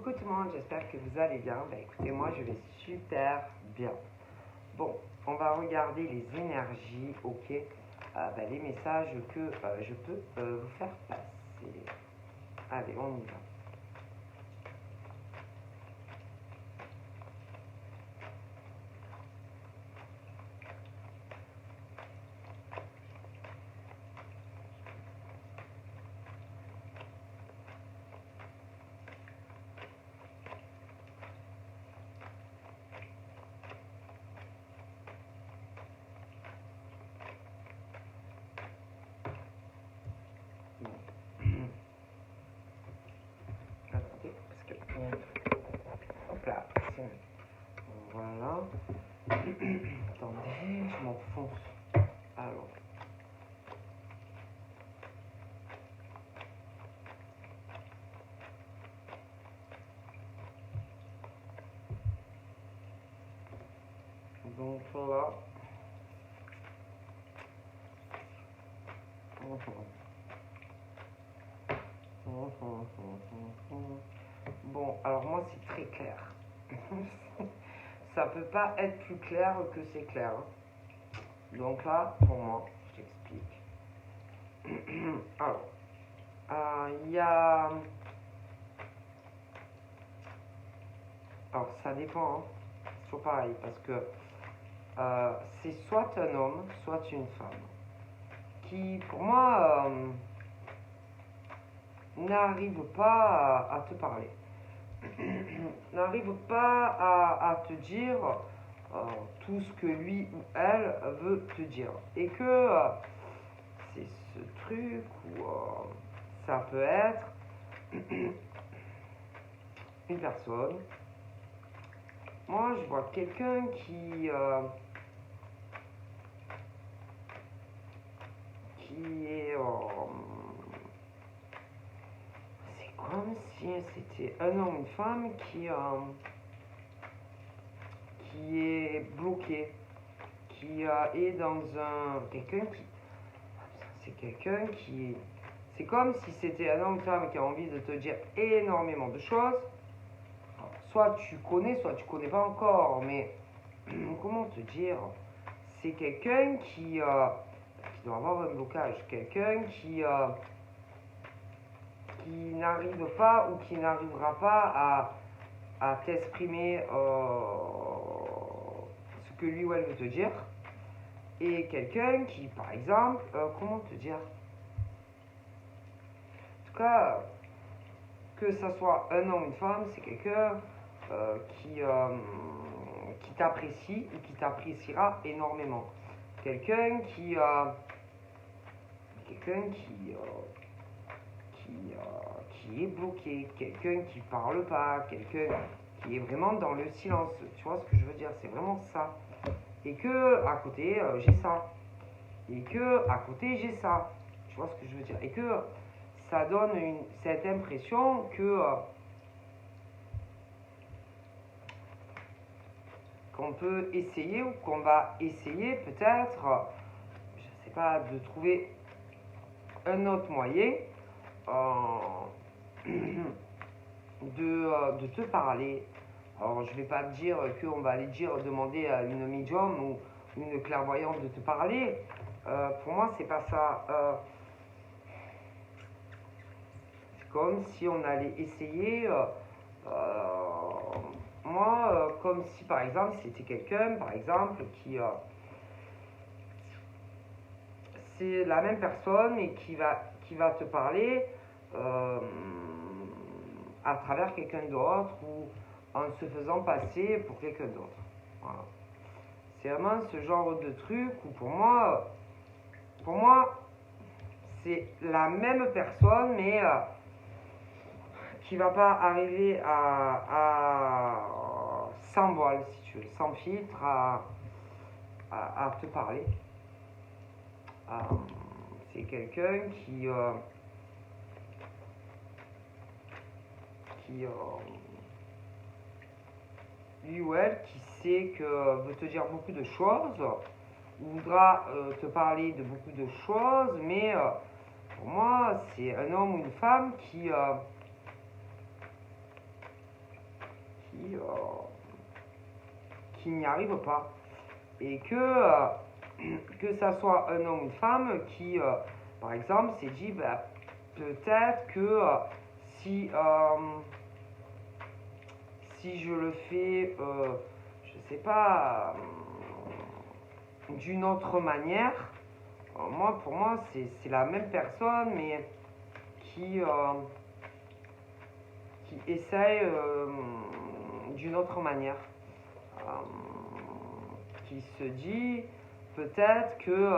Coucou tout le monde, j'espère que vous allez bien. Écoutez, moi je vais super bien. Bon, on va regarder les énergies, ok, les messages que je peux vous faire passer. Allez, on y va. Attendez, parce que... Hop là, c'est... Voilà. Attendez, je m'enfonce. Alors. Donc voilà. Bon, alors moi c'est très clair. Ça peut pas être plus clair que c'est clair. Donc là, pour moi, je t'explique. Alors, il y a... Alors, ça dépend, hein. C'est toujours pareil, parce que c'est soit un homme, soit une femme, qui, pour moi, n'arrive pas à te parler. N'arrive pas à te dire tout ce que lui ou elle veut te dire. Et que c'est ce truc où ça peut être une personne. Moi, je vois quelqu'un qui est... c'est comme si c'était un homme ou une femme qui est bloqué, qui est dans un... Quelqu'un qui... C'est quelqu'un qui... C'est comme si c'était un homme ou une femme qui a envie de te dire énormément de choses. Alors, soit tu connais, soit tu connais pas encore, mais comment te dire? C'est quelqu'un qui doit avoir un blocage, quelqu'un qui n'arrive pas ou qui n'arrivera pas à t'exprimer ce que lui ou elle veut te dire. Et quelqu'un qui, par exemple, comment te dire? En tout cas, que ça soit un homme ou une femme, c'est quelqu'un qui t'apprécie ou qui t'appréciera énormément. Quelqu'un qui est bloqué, quelqu'un qui parle pas, quelqu'un qui est vraiment dans le silence. Tu vois ce que je veux dire? C'est vraiment ça. Et que à côté j'ai ça. Et que à côté j'ai ça. Tu vois ce que je veux dire? Et que ça donne cette impression que qu'on peut essayer ou qu'on va essayer peut-être, je sais pas, de trouver un autre moyen de te parler. Alors je vais pas te dire qu'on va aller demander à une médium ou une clairvoyante de te parler. Pour moi c'est pas ça. C'est comme si on allait essayer. Moi, comme si par exemple c'était quelqu'un, par exemple, qui c'est la même personne mais qui va te parler à travers quelqu'un d'autre ou en se faisant passer pour quelqu'un d'autre. Voilà. C'est vraiment ce genre de truc où pour moi, c'est la même personne mais qui va pas arriver sans voile, si tu veux, sans filtre, à te parler. C'est quelqu'un qui lui ou elle qui sait que veut te dire beaucoup de choses, voudra te parler de beaucoup de choses, mais pour moi c'est un homme ou une femme qui n'y arrive pas. Et que ça soit un homme ou une femme qui, par exemple, s'est dit, bah, peut-être que si je le fais, je sais pas, d'une autre manière, pour moi, c'est la même personne, mais qui essaye d'une autre manière. Qui se dit peut-être que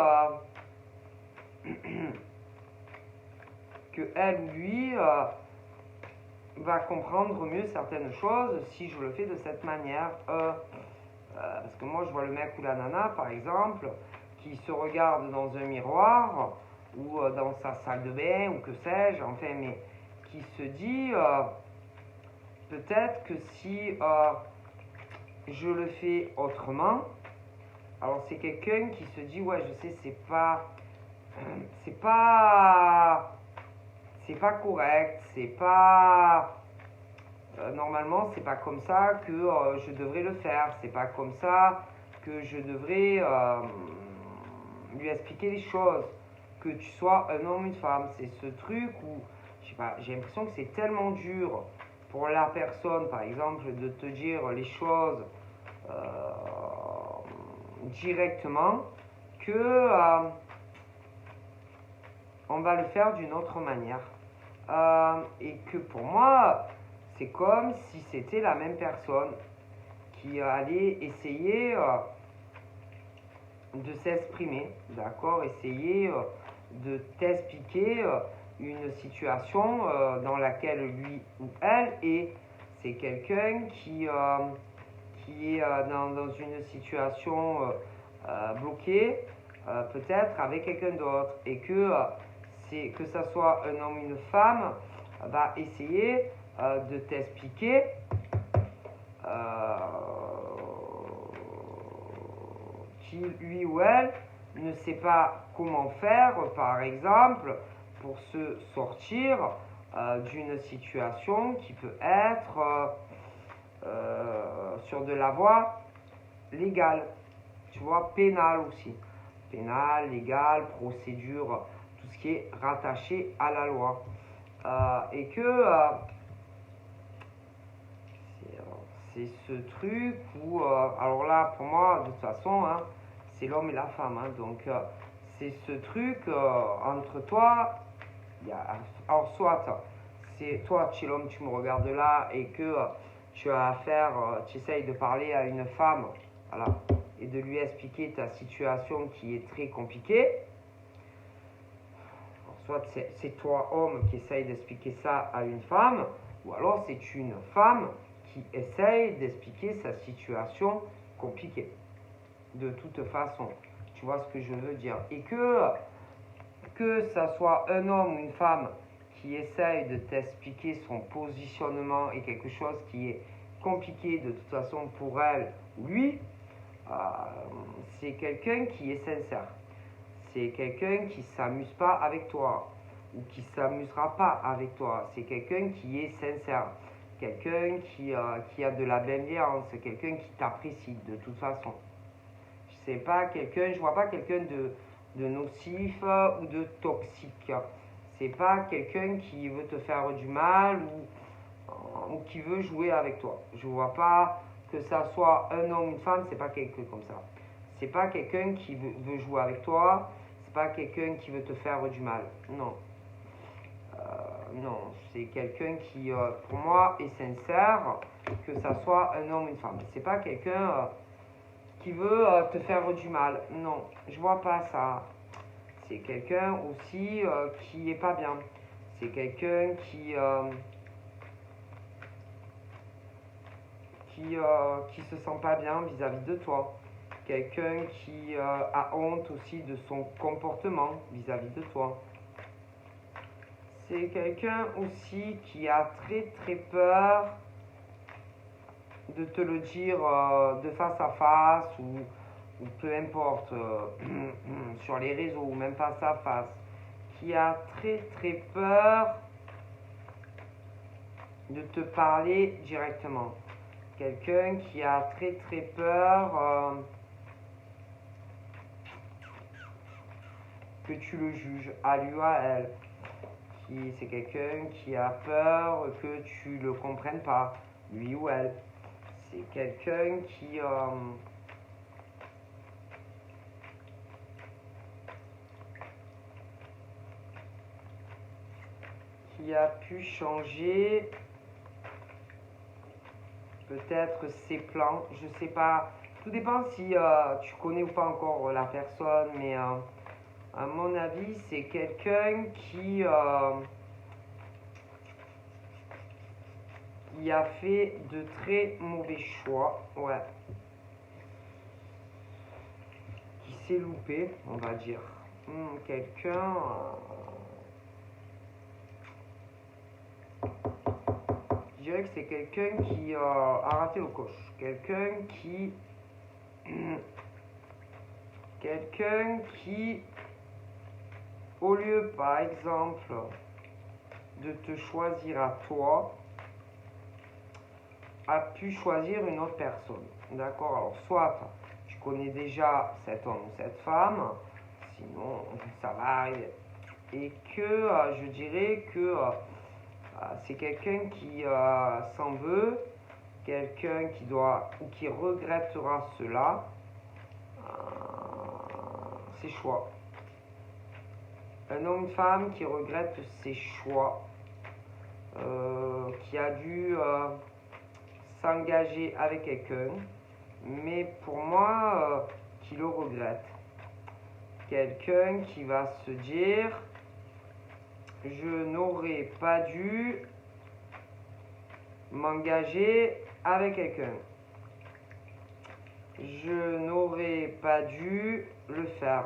elle ou lui va comprendre mieux certaines choses si je le fais de cette manière. Parce que moi je vois le mec ou la nana par exemple qui se regarde dans un miroir ou dans sa salle de bain ou que sais-je, enfin, mais qui se dit peut-être que si je le fais autrement, alors c'est quelqu'un qui se dit ouais je sais c'est pas correct, c'est pas normalement c'est pas comme ça que je devrais le faire, c'est pas comme ça que je devrais lui expliquer les choses, que tu sois un homme ou une femme, c'est ce truc où je sais pas, j'ai l'impression que c'est tellement dur pour la personne par exemple de te dire les choses directement que on va le faire d'une autre manière. Et que pour moi, c'est comme si c'était la même personne qui allait essayer de s'exprimer, d'accord, essayer de t'expliquer une situation dans laquelle lui ou elle est. C'est quelqu'un qui est dans une situation bloquée, peut-être avec quelqu'un d'autre, et que ça soit un homme ou une femme, va essayer de t'expliquer qu'il, lui ou elle, ne sait pas comment faire, par exemple, pour se sortir d'une situation qui peut être sur de la voie légale, tu vois, pénale aussi. Pénale, légale, procédure, tout ce qui est rattaché à la loi. Et que c'est ce truc où, alors là, pour moi, de toute façon, hein, c'est l'homme et la femme. Hein, donc, c'est ce truc entre toi, alors soit, c'est toi, tu es l'homme, tu me regardes là, et que tu as affaire, tu essayes de parler à une femme, voilà, et de lui expliquer ta situation qui est très compliquée. Alors, soit c'est toi, homme, qui essaye d'expliquer ça à une femme, ou alors c'est une femme qui essaye d'expliquer sa situation compliquée. De toute façon, tu vois ce que je veux dire. Et que ça soit un homme ou une femme qui essaye de t'expliquer son positionnement et quelque chose qui est compliqué de toute façon pour elle ou lui, c'est quelqu'un qui est sincère. C'est quelqu'un qui ne s'amuse pas avec toi ou qui ne s'amusera pas avec toi. C'est quelqu'un qui est sincère. Quelqu'un qui a de la bienveillance. Quelqu'un qui t'apprécie de toute façon. Je vois pas quelqu'un de nocif ou de toxique. C'est pas quelqu'un qui veut te faire du mal ou qui veut jouer avec toi. Je vois pas que ça soit un homme ou une femme, c'est pas quelqu'un comme ça. C'est pas quelqu'un qui veut jouer avec toi, c'est pas quelqu'un qui veut te faire du mal. Non. Non, c'est quelqu'un qui, pour moi, est sincère, que ça soit un homme ou une femme. C'est pas quelqu'un qui veut te faire du mal. Non, je vois pas ça. C'est quelqu'un aussi qui est pas bien. C'est quelqu'un qui se sent pas bien vis-à-vis de toi. Quelqu'un qui a honte aussi de son comportement vis-à-vis de toi. C'est quelqu'un aussi qui a très très peur de te le dire de face à face ou peu importe, sur les réseaux ou même face à face, qui a très très peur de te parler directement, quelqu'un qui a très très peur que tu le juges, à lui ou à elle. C'est quelqu'un qui a peur que tu le comprennes pas, lui ou elle. C'est quelqu'un qui a pu changer peut-être ses plans, je sais pas. Tout dépend si tu connais ou pas encore la personne, mais à mon avis, c'est quelqu'un qui a fait de très mauvais choix, ouais. Qui s'est loupé, on va dire. Quelqu'un... je dirais que c'est quelqu'un qui a raté le coche. Quelqu'un qui... quelqu'un qui, au lieu, par exemple, de te choisir à toi, a pu choisir une autre personne. D'accord? Alors, soit tu connais déjà cet homme ou cette femme, sinon ça va arriver. Et que je dirais que c'est quelqu'un qui s'en veut, quelqu'un qui doit ou qui regrettera cela, ses choix. Un homme, une femme qui regrette ses choix, qui a dû s'engager avec quelqu'un, mais pour moi, qui le regrette. Quelqu'un qui va se dire, je n'aurais pas dû m'engager avec quelqu'un. Je n'aurais pas dû le faire.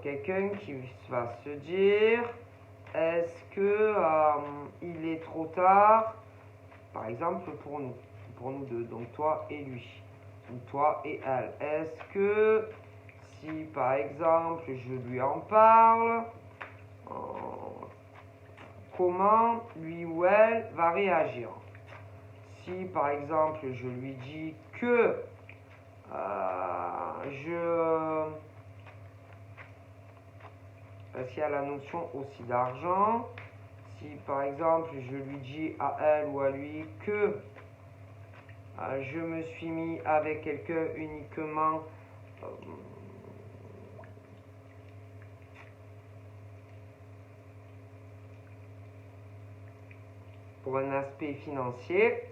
Quelqu'un qui va se dire, est-ce que il est trop tard, par exemple pour nous deux, donc toi et lui, ou toi et elle. Est-ce que si par exemple je lui en parle, comment lui ou elle va réagir? Si par exemple je lui dis que parce qu'il y a la notion aussi d'argent, si par exemple je lui dis à elle ou à lui que je me suis mis avec quelqu'un uniquement pour un aspect financier,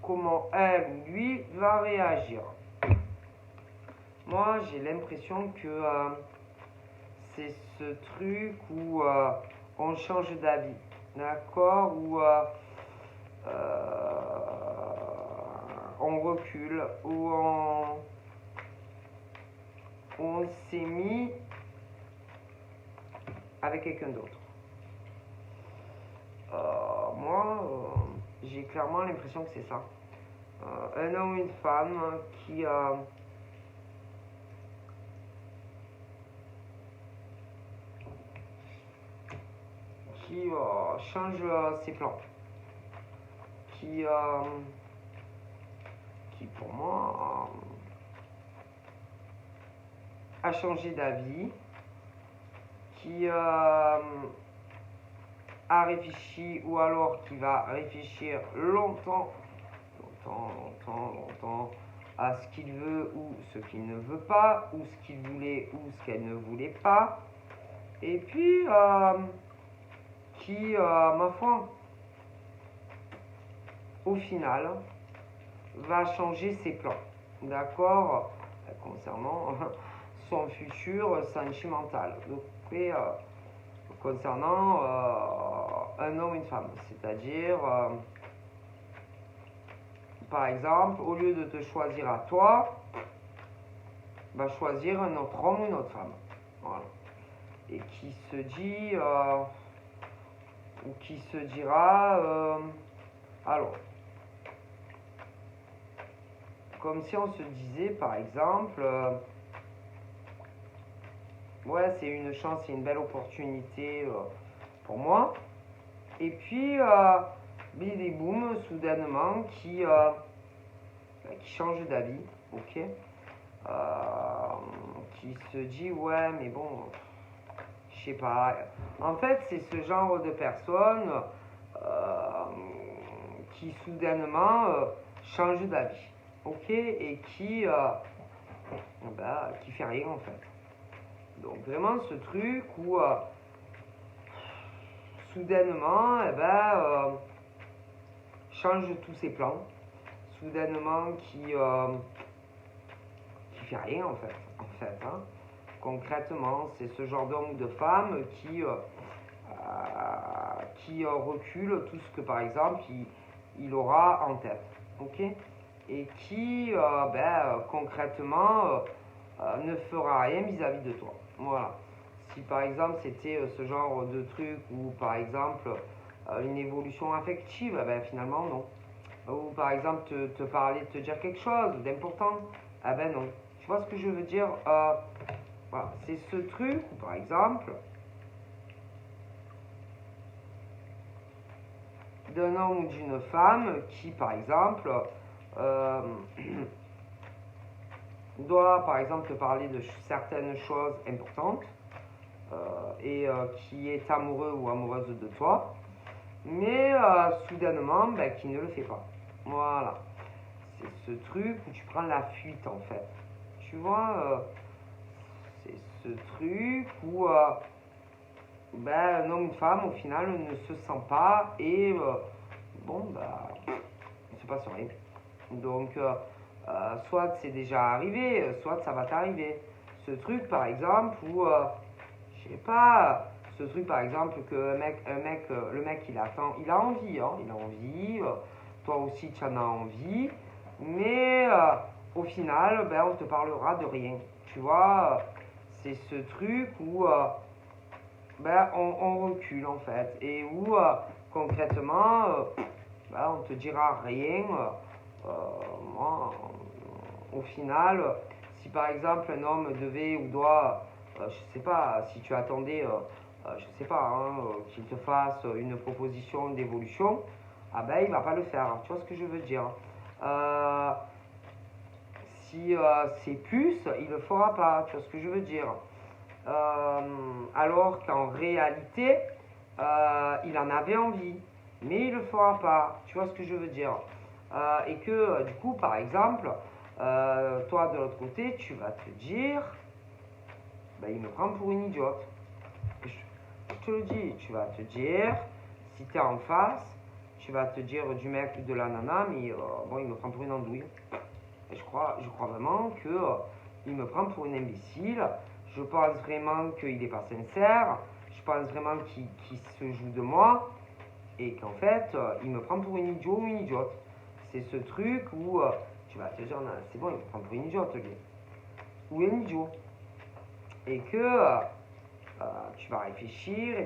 comment elle ou lui va réagir? Moi, j'ai l'impression que c'est ce truc où on change d'avis, d'accord? Où on recule, où on s'est mis avec quelqu'un d'autre. Moi, j'ai clairement l'impression que c'est ça. Un homme ou une femme qui change ses plans, qui pour moi a changé d'avis, qui a réfléchi ou alors qui va réfléchir longtemps à ce qu'il veut ou ce qu'il ne veut pas, ou ce qu'il voulait ou ce qu'elle ne voulait pas, et puis qui, ma foi, au final, va changer ses plans, d'accord, concernant son futur sentimental. Donc, concernant un homme et une femme, c'est-à-dire, par exemple, au lieu de te choisir à toi, va choisir un autre homme ou une autre femme. Voilà. Et qui se dit, ou qui se dira, alors, comme si on se disait, par exemple, ouais, c'est une chance, c'est une belle opportunité pour moi. Et puis, bidi boum, soudainement, qui change d'avis, ok, qui se dit, ouais, mais bon, je sais pas. En fait, c'est ce genre de personne qui soudainement change d'avis, ok, et qui fait rien en fait. Donc vraiment ce truc où soudainement, change tous ses plans, soudainement qui fait rien en fait, hein. Concrètement, c'est ce genre d'homme ou de femme qui recule tout ce que par exemple il aura en tête, ok, et qui concrètement ne fera rien vis-à-vis de toi. Voilà. Si par exemple c'était ce genre de truc ou par exemple une évolution affective, finalement non. Ou par exemple te parler, te dire quelque chose d'important, non. Tu vois ce que je veux dire, voilà. C'est ce truc où par exemple d'un homme ou d'une femme qui par exemple doit par exemple te parler de certaines choses importantes et qui est amoureux ou amoureuse de toi, mais soudainement qui ne le fait pas. Voilà. C'est ce truc où tu prends la fuite en fait. Tu vois, c'est ce truc où un homme ou une femme au final ne se sent pas et il ne se passe rien. Donc soit c'est déjà arrivé, soit ça va t'arriver. Ce truc par exemple où je sais pas, ce truc par exemple que le mec il attend, il a envie, hein, il a envie, toi aussi tu en as envie, mais au final, on te parlera de rien. Tu vois, c'est ce truc où on recule en fait, et où concrètement, on te dira rien. Moi, au final, si par exemple un homme devait ou doit, je sais pas, si tu attendais, je sais pas, hein, qu'il te fasse une proposition d'évolution, il va pas le faire. Tu vois ce que je veux dire? Si c'est plus, il le fera pas. Tu vois ce que je veux dire? Alors qu'en réalité, il en avait envie, mais il le fera pas. Tu vois ce que je veux dire? Et que du coup, par exemple, toi de l'autre côté, tu vas te dire, il me prend pour une idiote. Je te le dis, tu vas te dire, si tu es en face, tu vas te dire du mec ou de la nana, mais il me prend pour une andouille. Et je crois vraiment que il me prend pour une imbécile. Je pense vraiment qu'il n'est pas sincère. Je pense vraiment qu'il se joue de moi. Et qu'en fait, il me prend pour une idiot ou une idiote. C'est ce truc où tu vas te dire, c'est bon, il me prend pour une idiote, lui. Ou un idiot. Et que tu vas réfléchir. Et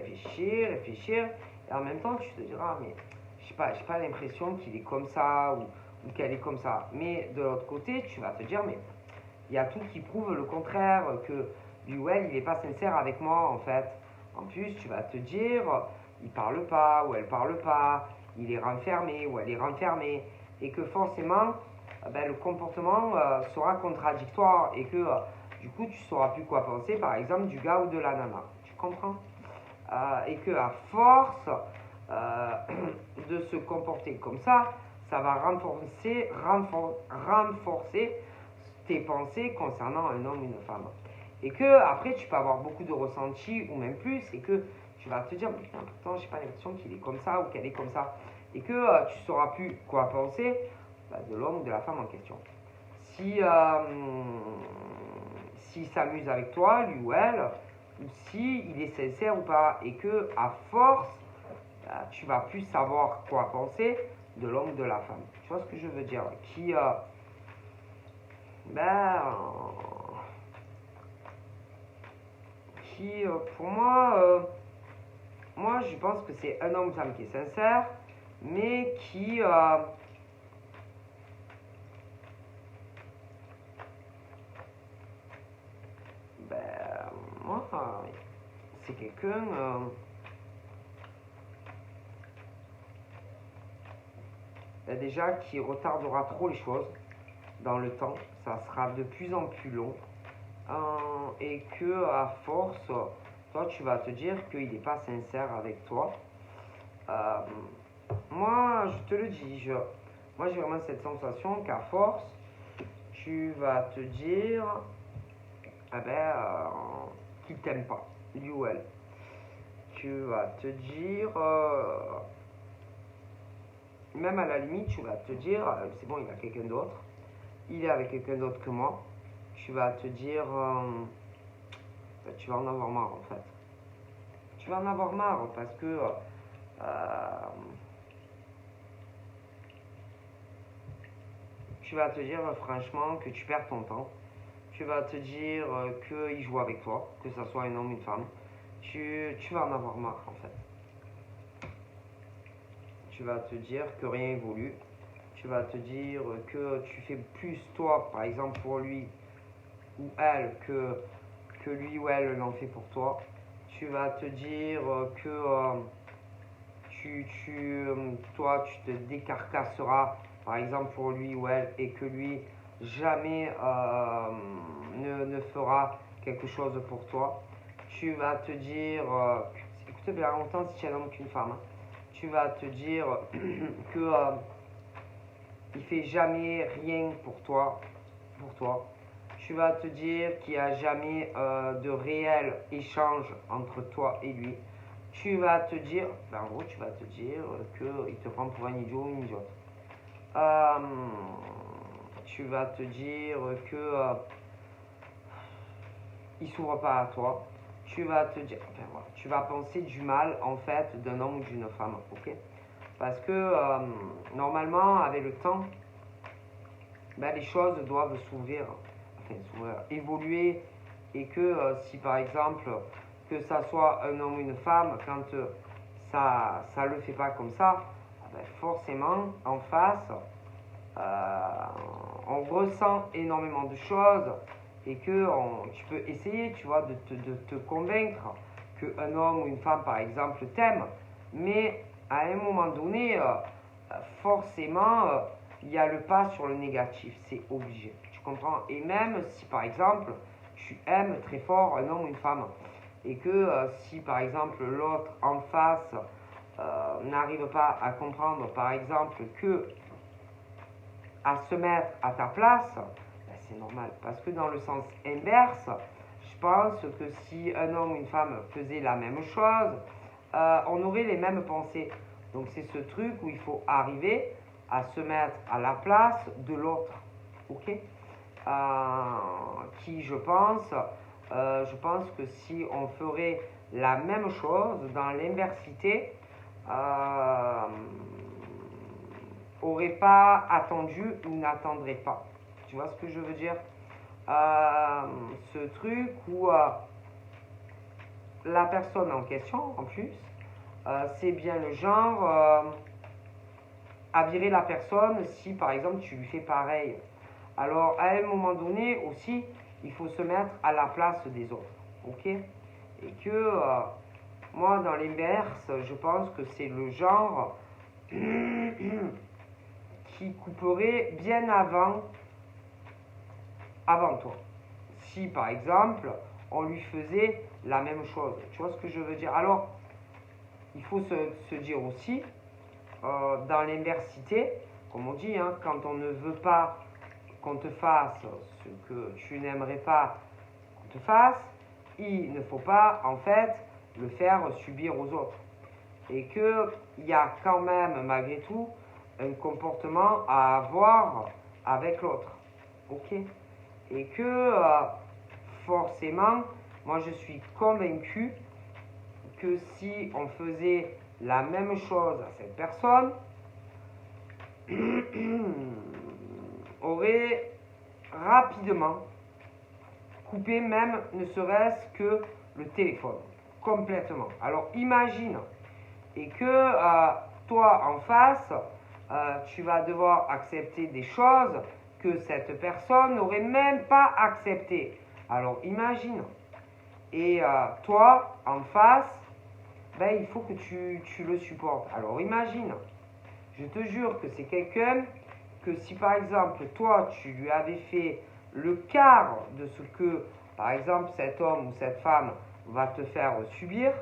en même temps, tu te diras, mais j'ai pas l'impression qu'il est comme ça ou qu'elle est comme ça. Mais de l'autre côté, tu vas te dire, mais il y a tout qui prouve le contraire, que lui ou elle, il n'est pas sincère avec moi en fait. En plus, tu vas te dire, il parle pas ou elle parle pas, il est renfermé ou elle est renfermée, et que forcément, le comportement sera contradictoire et que du coup, tu sauras plus quoi penser, par exemple, du gars ou de la nana. Tu comprends? Et que à force de se comporter comme ça va renforcer tes pensées concernant un homme ou une femme. Et que après tu peux avoir beaucoup de ressentis ou même plus, et que tu vas te dire, mais putain, pourtant j'ai pas l'impression qu'il est comme ça ou qu'elle est comme ça. Et que tu sauras plus quoi penser de l'homme ou de la femme en question. Si s'il s'amuse avec toi, lui ou elle, ou si il est sincère ou pas, et que à force, tu vas plus savoir quoi penser de l'homme ou de la femme. Tu vois ce que je veux dire? Qui pour moi je pense que c'est un homme ou une femme qui est sincère, mais qui moi c'est quelqu'un déjà qui retardera trop les choses dans le temps. Ça sera de plus en plus long. Et que à force, toi tu vas te dire qu'il n'est pas sincère avec toi. Moi je te le dis, moi j'ai vraiment cette sensation qu'à force tu vas te dire qu'il t'aime pas, lui ou elle. Tu vas te dire, même à la limite tu vas te dire c'est bon, il a quelqu'un d'autre, il est avec quelqu'un d'autre que moi. Tu vas te dire tu vas en avoir marre en fait. Tu vas en avoir marre parce que tu vas te dire franchement que tu perds ton temps. Tu vas te dire qu'il joue avec toi, que ce soit un homme ou une femme. Tu vas en avoir marre en fait. Tu vas te dire que rien évolue. Tu vas te dire que tu fais plus toi, par exemple pour lui ou elle, que lui ou elle l'en fait pour toi. Tu vas te dire que toi, tu te décarcasseras, par exemple pour lui ou elle, et que lui jamais ne fera quelque chose pour toi. Tu vas te dire, écoute bien, autant si tu es un homme qu'une femme, hein. Tu vas te dire que il fait jamais rien pour toi. Tu vas te dire qu'il n'y a jamais de réel échange entre toi et lui. Tu vas te dire, en gros, tu vas te dire qu'il te prend pour un idiot ou une idiote. Tu vas te dire que il s'ouvre pas à toi. Tu vas te dire, voilà, tu vas penser du mal en fait d'un homme ou d'une femme, ok? Parce que normalement, avec le temps, les choses doivent s'ouvrir, évoluer, et que si par exemple que ça soit un homme ou une femme, quand ça le fait pas comme ça, forcément en face on ressent énormément de choses, et que tu peux essayer, tu vois, de te convaincre qu'un homme ou une femme par exemple t'aime, mais à un moment donné forcément il y a le pas sur le négatif, c'est obligé, tu comprends? Et même si par exemple tu aimes très fort un homme ou une femme, et que si par exemple l'autre en face n'arrive pas à comprendre par exemple que à se mettre à ta place, c'est normal. Parce que dans le sens inverse, je pense que si un homme ou une femme faisait la même chose, on aurait les mêmes pensées. Donc c'est ce truc où il faut arriver à se mettre à la place de l'autre. Ok? Qui, je pense que si on ferait la même chose dans l'inversité, aurait pas attendu ou n'attendrait pas. Tu vois ce que je veux dire? Ce truc où la personne en question, en plus, c'est bien le genre à virer la personne si par exemple tu lui fais pareil. Alors à un moment donné aussi, il faut se mettre à la place des autres. Ok? Et que moi dans l'inverse, je pense que c'est le genre qui couperait bien avant toi. Si par exemple on lui faisait la même chose. Tu vois ce que je veux dire? Alors il faut se dire aussi dans l'inversité, comme on dit, hein, quand on ne veut pas qu'on te fasse ce que tu n'aimerais pas qu'on te fasse, il ne faut pas en fait le faire subir aux autres. Et qu'il y a quand même malgré tout un comportement à avoir avec l'autre. Ok? Et que forcément, moi je suis convaincu que si on faisait la même chose à cette personne, aurait rapidement coupé même ne serait-ce que le téléphone, complètement. Alors imagine, et que toi en face, tu vas devoir accepter des choses que cette personne n'aurait même pas acceptées. Alors imagine. Et toi en face, il faut que tu le supportes. Alors imagine. Je te jure que c'est quelqu'un que si par exemple toi tu lui avais fait le quart de ce que par exemple cet homme ou cette femme va te faire subir,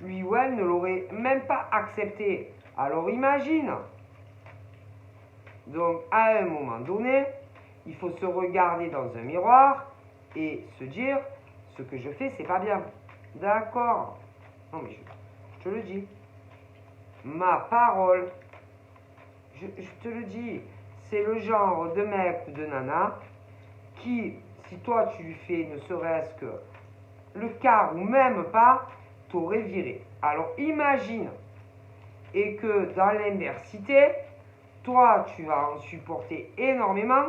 lui ou elle ne l'aurait même pas accepté. Alors imagine. Donc à un moment donné, il faut se regarder dans un miroir et se dire ce que je fais c'est pas bien. D'accord. Non mais je te le dis. Ma parole. Je te le dis. C'est le genre de mec ou de nana qui, si toi tu lui fais ne serait-ce que le quart ou même pas, t'aurais viré. Alors imagine, et que dans l'inversité, toi tu vas en supporter énormément,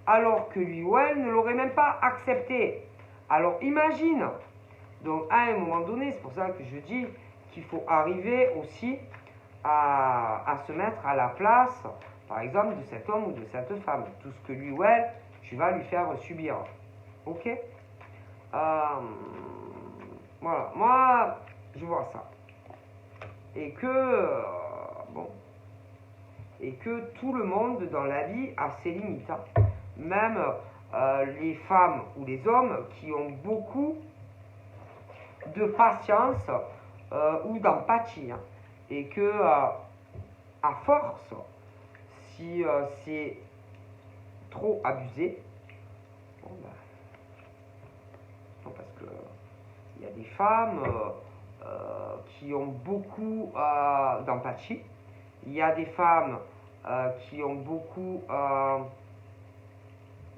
alors que lui ou elle ne l'aurait même pas accepté. Alors imagine. Donc à un moment donné, c'est pour ça que je dis qu'il faut arriver aussi à se mettre à la place, par exemple, de cet homme ou de cette femme. Tout ce que lui ou elle, tu vas lui faire subir. Ok. Voilà, moi, je vois ça. Et que, bon, et que tout le monde dans la vie a ses limites. Hein. Même les femmes ou les hommes qui ont beaucoup de patience ou d'empathie. Hein. Et que, à force, si c'est trop abusé, bon, ben, non, parce que il y a des femmes qui ont beaucoup d'empathie, il y a des femmes qui ont beaucoup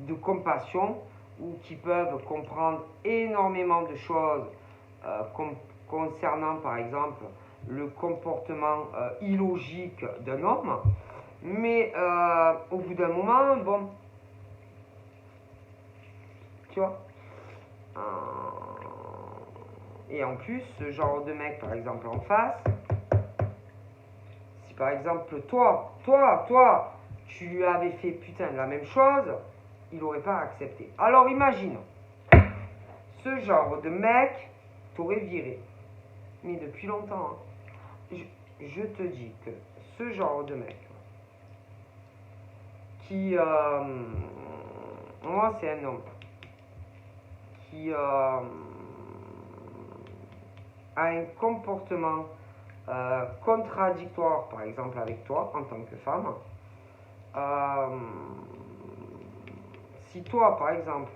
de compassion ou qui peuvent comprendre énormément de choses concernant par exemple le comportement illogique d'un homme, mais au bout d'un moment, bon, tu vois, et en plus, ce genre de mec, par exemple, en face, si par exemple, toi, tu lui avais fait putain la même chose, il n'aurait pas accepté. Alors imagine, ce genre de mec t'aurait viré. Mais depuis longtemps, hein. Je te dis que ce genre de mec, qui, moi c'est un homme, qui a un comportement contradictoire, par exemple avec toi, en tant que femme, si toi, par exemple,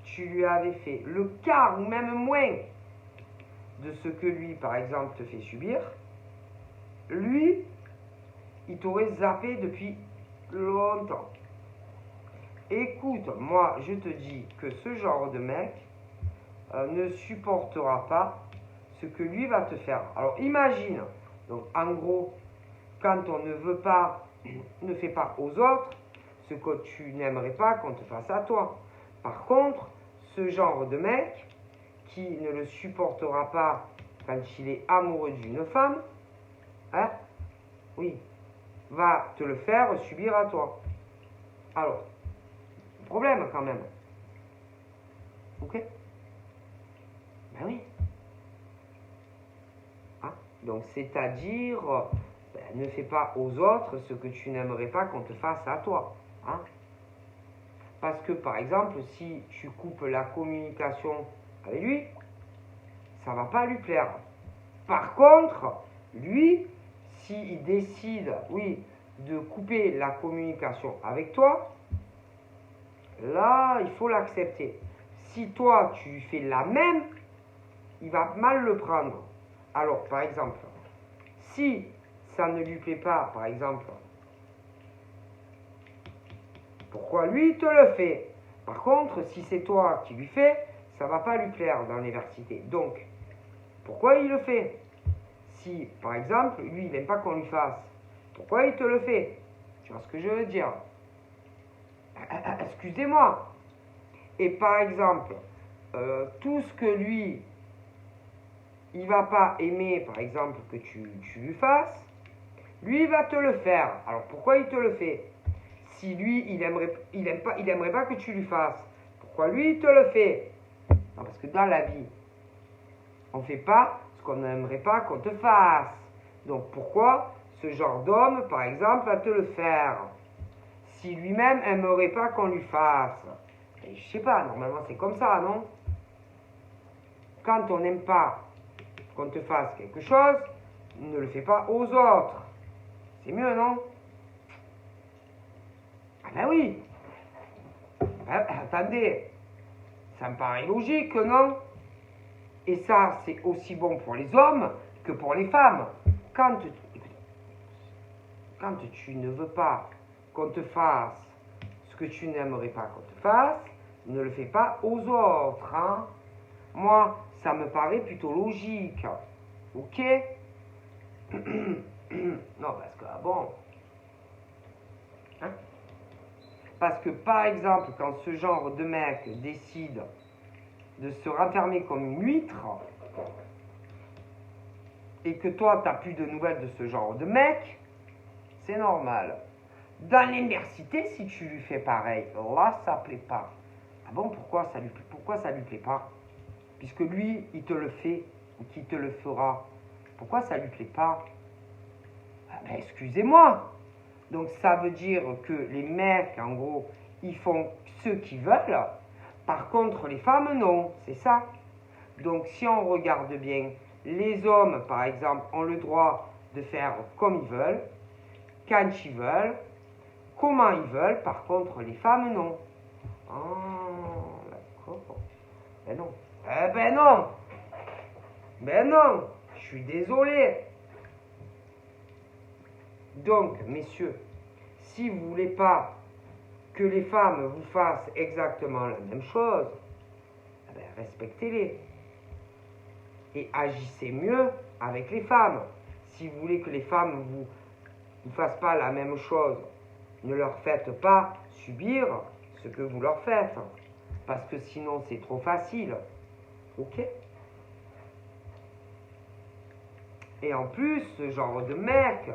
tu lui avais fait le quart ou même moins de ce que lui, par exemple, te fait subir, lui, il t'aurait zappé depuis longtemps. Écoute, moi, je te dis que ce genre de mec ne supportera pas ce que lui va te faire. Alors, imagine, donc en gros, quand on ne veut pas, ne fait pas aux autres ce que tu n'aimerais pas qu'on te fasse à toi. Par contre, ce genre de mec qui ne le supportera pas quand il est amoureux d'une femme, hein, oui, va te le faire subir à toi. Alors, problème quand même. Ok? Ben oui. Hein? Donc, c'est-à-dire, ben, ne fais pas aux autres ce que tu n'aimerais pas qu'on te fasse à toi. Hein? Parce que, par exemple, si tu coupes la communication avec lui, ça ne va pas lui plaire. Par contre, lui, s'il décide, oui, de couper la communication avec toi, là, il faut l'accepter. Si toi, tu lui fais la même, il va mal le prendre. Alors, par exemple, si ça ne lui plaît pas, par exemple, pourquoi lui il te le fait? Par contre, si c'est toi qui lui fais, ça ne va pas lui plaire dans l'université. Donc, pourquoi il le fait? Si, par exemple, lui, il n'aime pas qu'on lui fasse, pourquoi il te le fait? Tu vois ce que je veux dire? Excusez-moi. Et par exemple, tout ce que lui, il va pas aimer, par exemple, que tu lui fasses, lui, il va te le faire. Alors, pourquoi il te le fait? Si lui, il aimerait pas que tu lui fasses, pourquoi lui, il te le fait? Non, parce que dans la vie, on ne fait pas ce qu'on n'aimerait pas qu'on te fasse. Donc, pourquoi ce ce genre d'homme, par exemple, à te le faire si lui-même aimerait pas qu'on lui fasse? Et je sais pas, normalement c'est comme ça, non? Quand on n'aime pas qu'on te fasse quelque chose, ne le fais pas aux autres. C'est mieux, non? Ah ben oui. Attendez, ça me paraît logique, non? Et ça, c'est aussi bon pour les hommes que pour les femmes. Quand tu ne veux pas qu'on te fasse ce que tu n'aimerais pas qu'on te fasse, ne le fais pas aux autres. Hein? Moi, ça me paraît plutôt logique. Ok? Non, parce que, ah bon. Hein? Parce que, par exemple, quand ce genre de mec décide de se renfermer comme une huître, et que toi, tu n'as plus de nouvelles de ce genre de mec, c'est normal. Dans l'université, si tu lui fais pareil, là, ça plaît pas. Ah bon, pourquoi ça lui plaît pas? Puisque lui, il te le fait, ou qu'il te le fera. Pourquoi ça lui plaît pas? Ah ben, excusez-moi. Donc ça veut dire que les mecs, en gros, ils font ce qu'ils veulent. Par contre, les femmes, non. C'est ça. Donc si on regarde bien, les hommes, par exemple, ont le droit de faire comme ils veulent, quand ils veulent, comment ils veulent. Par contre, les femmes, non. Ah, d'accord. Ben non. Eh ben non. Ben non. Je suis désolé. Donc, messieurs, si vous ne voulez pas que les femmes vous fassent exactement la même chose, eh ben, respectez-les. Et agissez mieux avec les femmes. Si vous voulez que les femmes vous fassent pas la même chose, ne leur faites pas subir ce que vous leur faites. Parce que sinon, c'est trop facile. Ok? Et en plus, ce genre de mec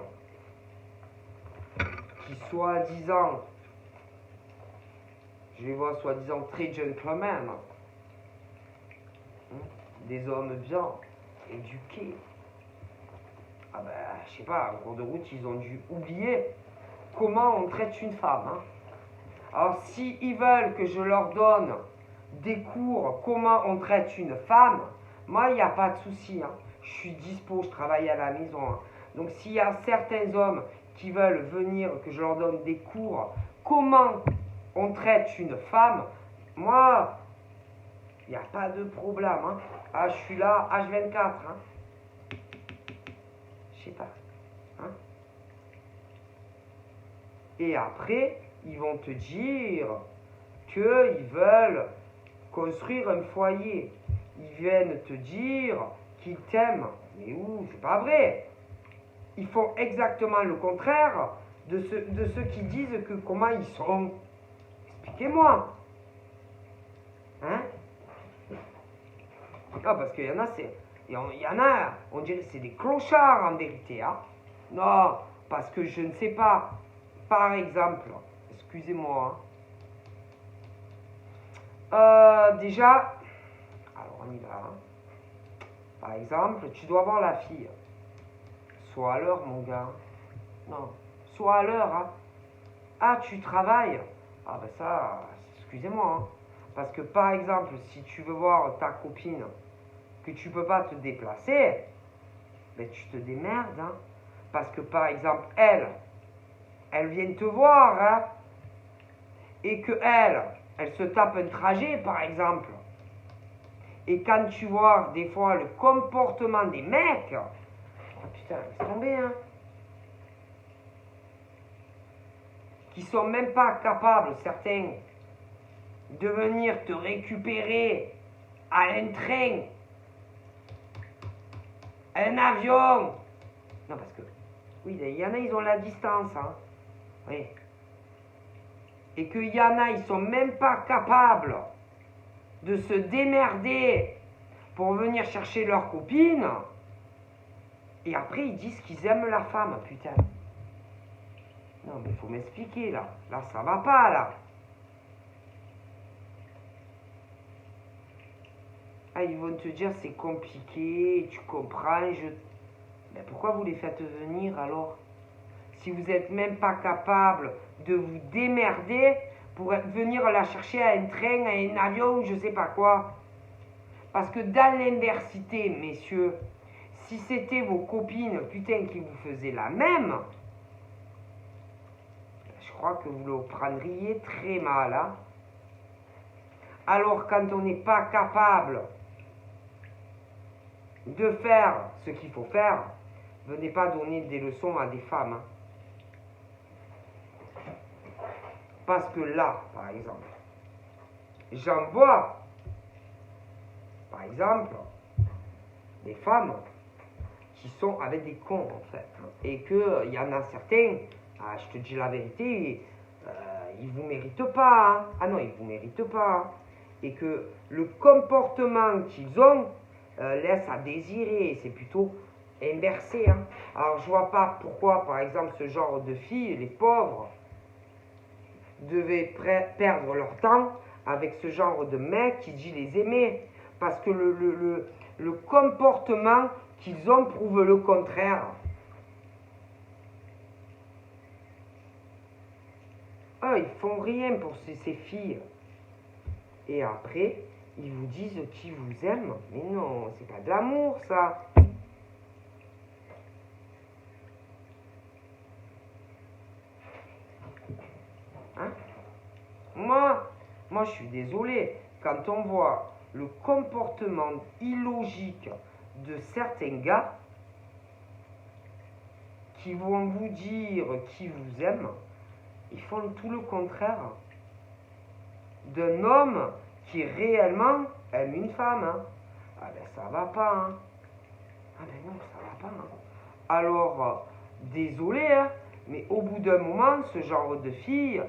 qui soi-disant, je les vois soi-disant très gentlemen, des hommes bien éduqués. Ah ben, je sais pas, en cours de route, ils ont dû oublier comment on traite une femme. Hein. Alors, s'ils veulent que je leur donne des cours comment on traite une femme, moi, il n'y a pas de souci. Hein. Je suis dispo, je travaille à la maison. Hein. Donc, s'il y a certains hommes qui veulent venir que je leur donne des cours comment on traite une femme, moi, il n'y a pas de problème. Hein. Ah, je suis là, H24. Hein. Je sais pas. Hein. Et après, ils vont te dire qu'ils veulent construire un foyer. Ils viennent te dire qu'ils t'aiment. Mais où? C'est pas vrai. Ils font exactement le contraire de ceux qui disent que comment ils sont. Expliquez-moi. Hein? Ah, parce qu'il y en a, on dirait que c'est des clochards en vérité. Hein? Non, parce que je ne sais pas. Par exemple, excusez-moi. Déjà, alors on y va. Hein. Par exemple, tu dois voir la fille. Sois à l'heure, mon gars. Non, sois à l'heure. Hein. Ah, tu travailles. Ah, ben ça, excusez-moi. Hein. Parce que par exemple, si tu veux voir ta copine, que tu peux pas te déplacer, ben tu te démerdes. Hein. Parce que par exemple, elle vient te voir. Hein. Et que elle se tape un trajet, par exemple. Et quand tu vois, des fois, le comportement des mecs, oh putain, laisse tomber, hein. Qui sont même pas capables, certains, de venir te récupérer à un train, un avion. Non, parce que, oui, il y en a, ils ont la distance, hein. Oui. Et qu'il y en a, ils sont même pas capables de se démerder pour venir chercher leur copine. Et après, ils disent qu'ils aiment la femme, putain. Non, mais il faut m'expliquer, là. Là, ça va pas, là. Ah, ils vont te dire, c'est compliqué, tu comprends, Mais pourquoi vous les faites venir, alors? si vous n'êtes même pas capable de vous démerder pour venir la chercher à un train, à un avion, je sais pas quoi. Parce que dans l'inversité, messieurs, si c'était vos copines, putain, qui vous faisaient la même, je crois que vous le prendriez très mal. Hein. Alors, quand on n'est pas capable de faire ce qu'il faut faire, venez pas donner des leçons à des femmes. Hein. Parce que là, par exemple, j'en vois, par exemple, des femmes qui sont avec des cons, en fait. Et qu'il y en a certains, je te dis la vérité, ils ne vous méritent pas. Hein. Ah non, ils ne vous méritent pas. Et que le comportement qu'ils ont laisse à désirer. C'est plutôt inversé. Hein. Alors, je ne vois pas pourquoi, par exemple, ce genre de filles, les pauvres, devaient perdre leur temps avec ce genre de mec qui dit les aimer. Parce que le comportement qu'ils ont prouve le contraire. Ils font rien pour ces filles. Et après, ils vous disent qu'ils vous aiment. Mais non, c'est pas de l'amour, ça. Hein? Moi, je suis désolé. Quand on voit le comportement illogique de certains gars qui vont vous dire qu'ils vous aiment, ils font tout le contraire d'un homme qui réellement aime une femme. Hein. Ah ben ça va pas. Hein. Ah ben non, ça va pas. Hein. Alors, désolé, hein, mais au bout d'un moment, ce genre de fille,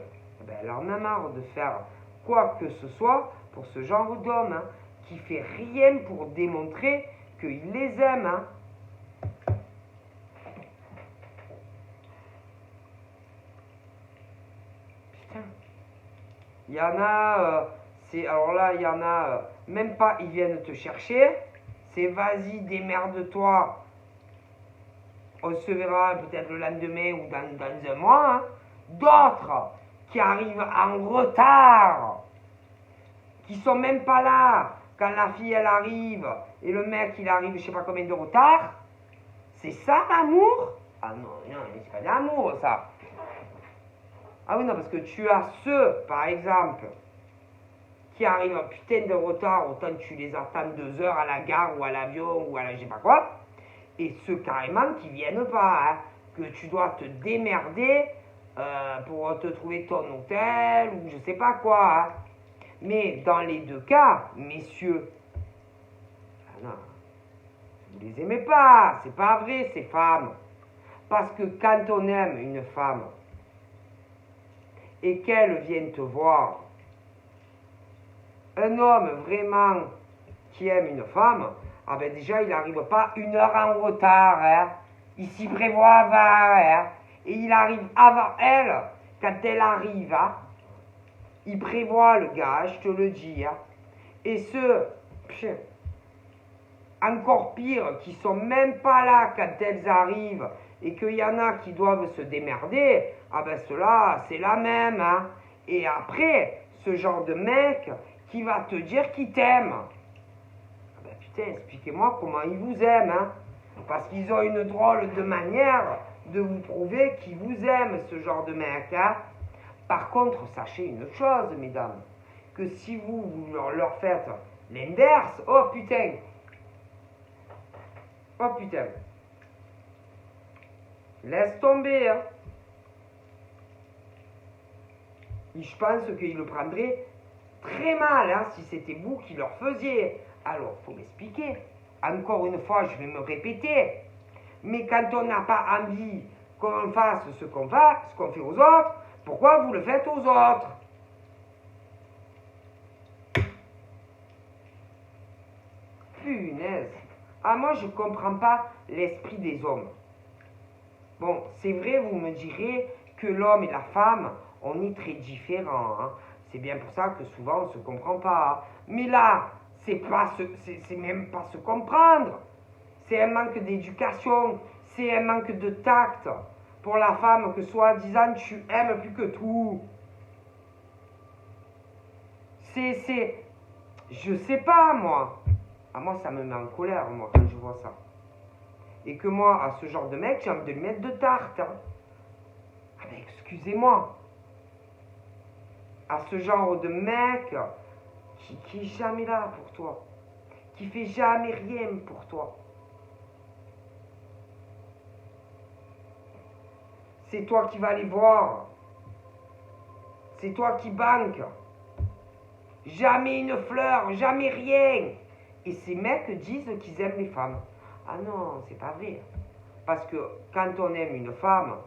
ben, elle en a marre de faire quoi que ce soit pour ce genre d'homme, hein, qui fait rien pour démontrer qu'il les aime. Hein. Putain. Il y en a, alors là, il y en a, même pas, ils viennent te chercher, c'est vas-y, démerde-toi. On se verra peut-être le lendemain ou dans un mois. Hein. D'autres qui arrivent en retard, qui sont même pas là quand la fille elle arrive et le mec il arrive je sais pas combien de retard. C'est ça l'amour? Ah non, c'est pas l'amour ça. Ah oui non, parce que tu as ceux, par exemple, qui arrivent en putain de retard, autant que tu les attends 2 heures à la gare ou à l'avion ou à la je sais pas quoi. Et ceux carrément qui viennent pas, hein, que tu dois te démerder pour te trouver ton hôtel ou je sais pas quoi. Hein. Mais dans les deux cas, messieurs, ah non, vous les aimez pas, c'est pas vrai ces femmes. Parce que quand on aime une femme et qu'elle vient te voir, un homme vraiment qui aime une femme, ah ben déjà il n'arrive pas 1 heure en retard, hein. Il s'y prévoit avant, hein. Et il arrive avant elle, quand elle arrive, hein. Il prévoit le gars, je te le dis, hein. Et ceux, encore pire, qui sont même pas là quand elles arrivent, et qu'il y en a qui doivent se démerder, ah ben ceux-là, c'est la même, hein. Et après, ce genre de mec qui va te dire qu'il t'aime. Ah ben putain, expliquez-moi comment ils vous aiment, hein. Parce qu'ils ont une drôle de manière de vous prouver qu'ils vous aiment, ce genre de mec, hein. Par contre, sachez une chose, mesdames, que si vous leur faites l'inverse, oh putain, laisse tomber, hein. Et je pense qu'ils le prendraient très mal, hein, si c'était vous qui leur faisiez. Alors, il faut m'expliquer. Encore une fois, je vais me répéter. Mais quand on n'a pas envie qu'on fasse ce qu'on fait aux autres, pourquoi vous le faites aux autres? Punaise. Ah, moi, je ne comprends pas l'esprit des hommes. Bon, c'est vrai, vous me direz que l'homme et la femme, on est très différents. Hein. C'est bien pour ça que souvent, on ne se comprend pas. Hein. Mais là, c'est même pas se comprendre. C'est un manque d'éducation. C'est un manque de tact. pour la femme que soi-disant tu aimes plus que tout. Je sais pas, moi. Ah, moi, ça me met en colère, moi, quand je vois ça. Et que moi, à ce genre de mec, j'ai envie de lui mettre de tarte. Hein. Ah, mais excusez-moi. À ce genre de mec qui est jamais là pour toi. Qui fait jamais rien pour toi. C'est toi qui vas les voir. C'est toi qui banque. Jamais une fleur, jamais rien. Et ces mecs disent qu'ils aiment les femmes. Ah non, c'est pas vrai. Parce que quand on aime une femme,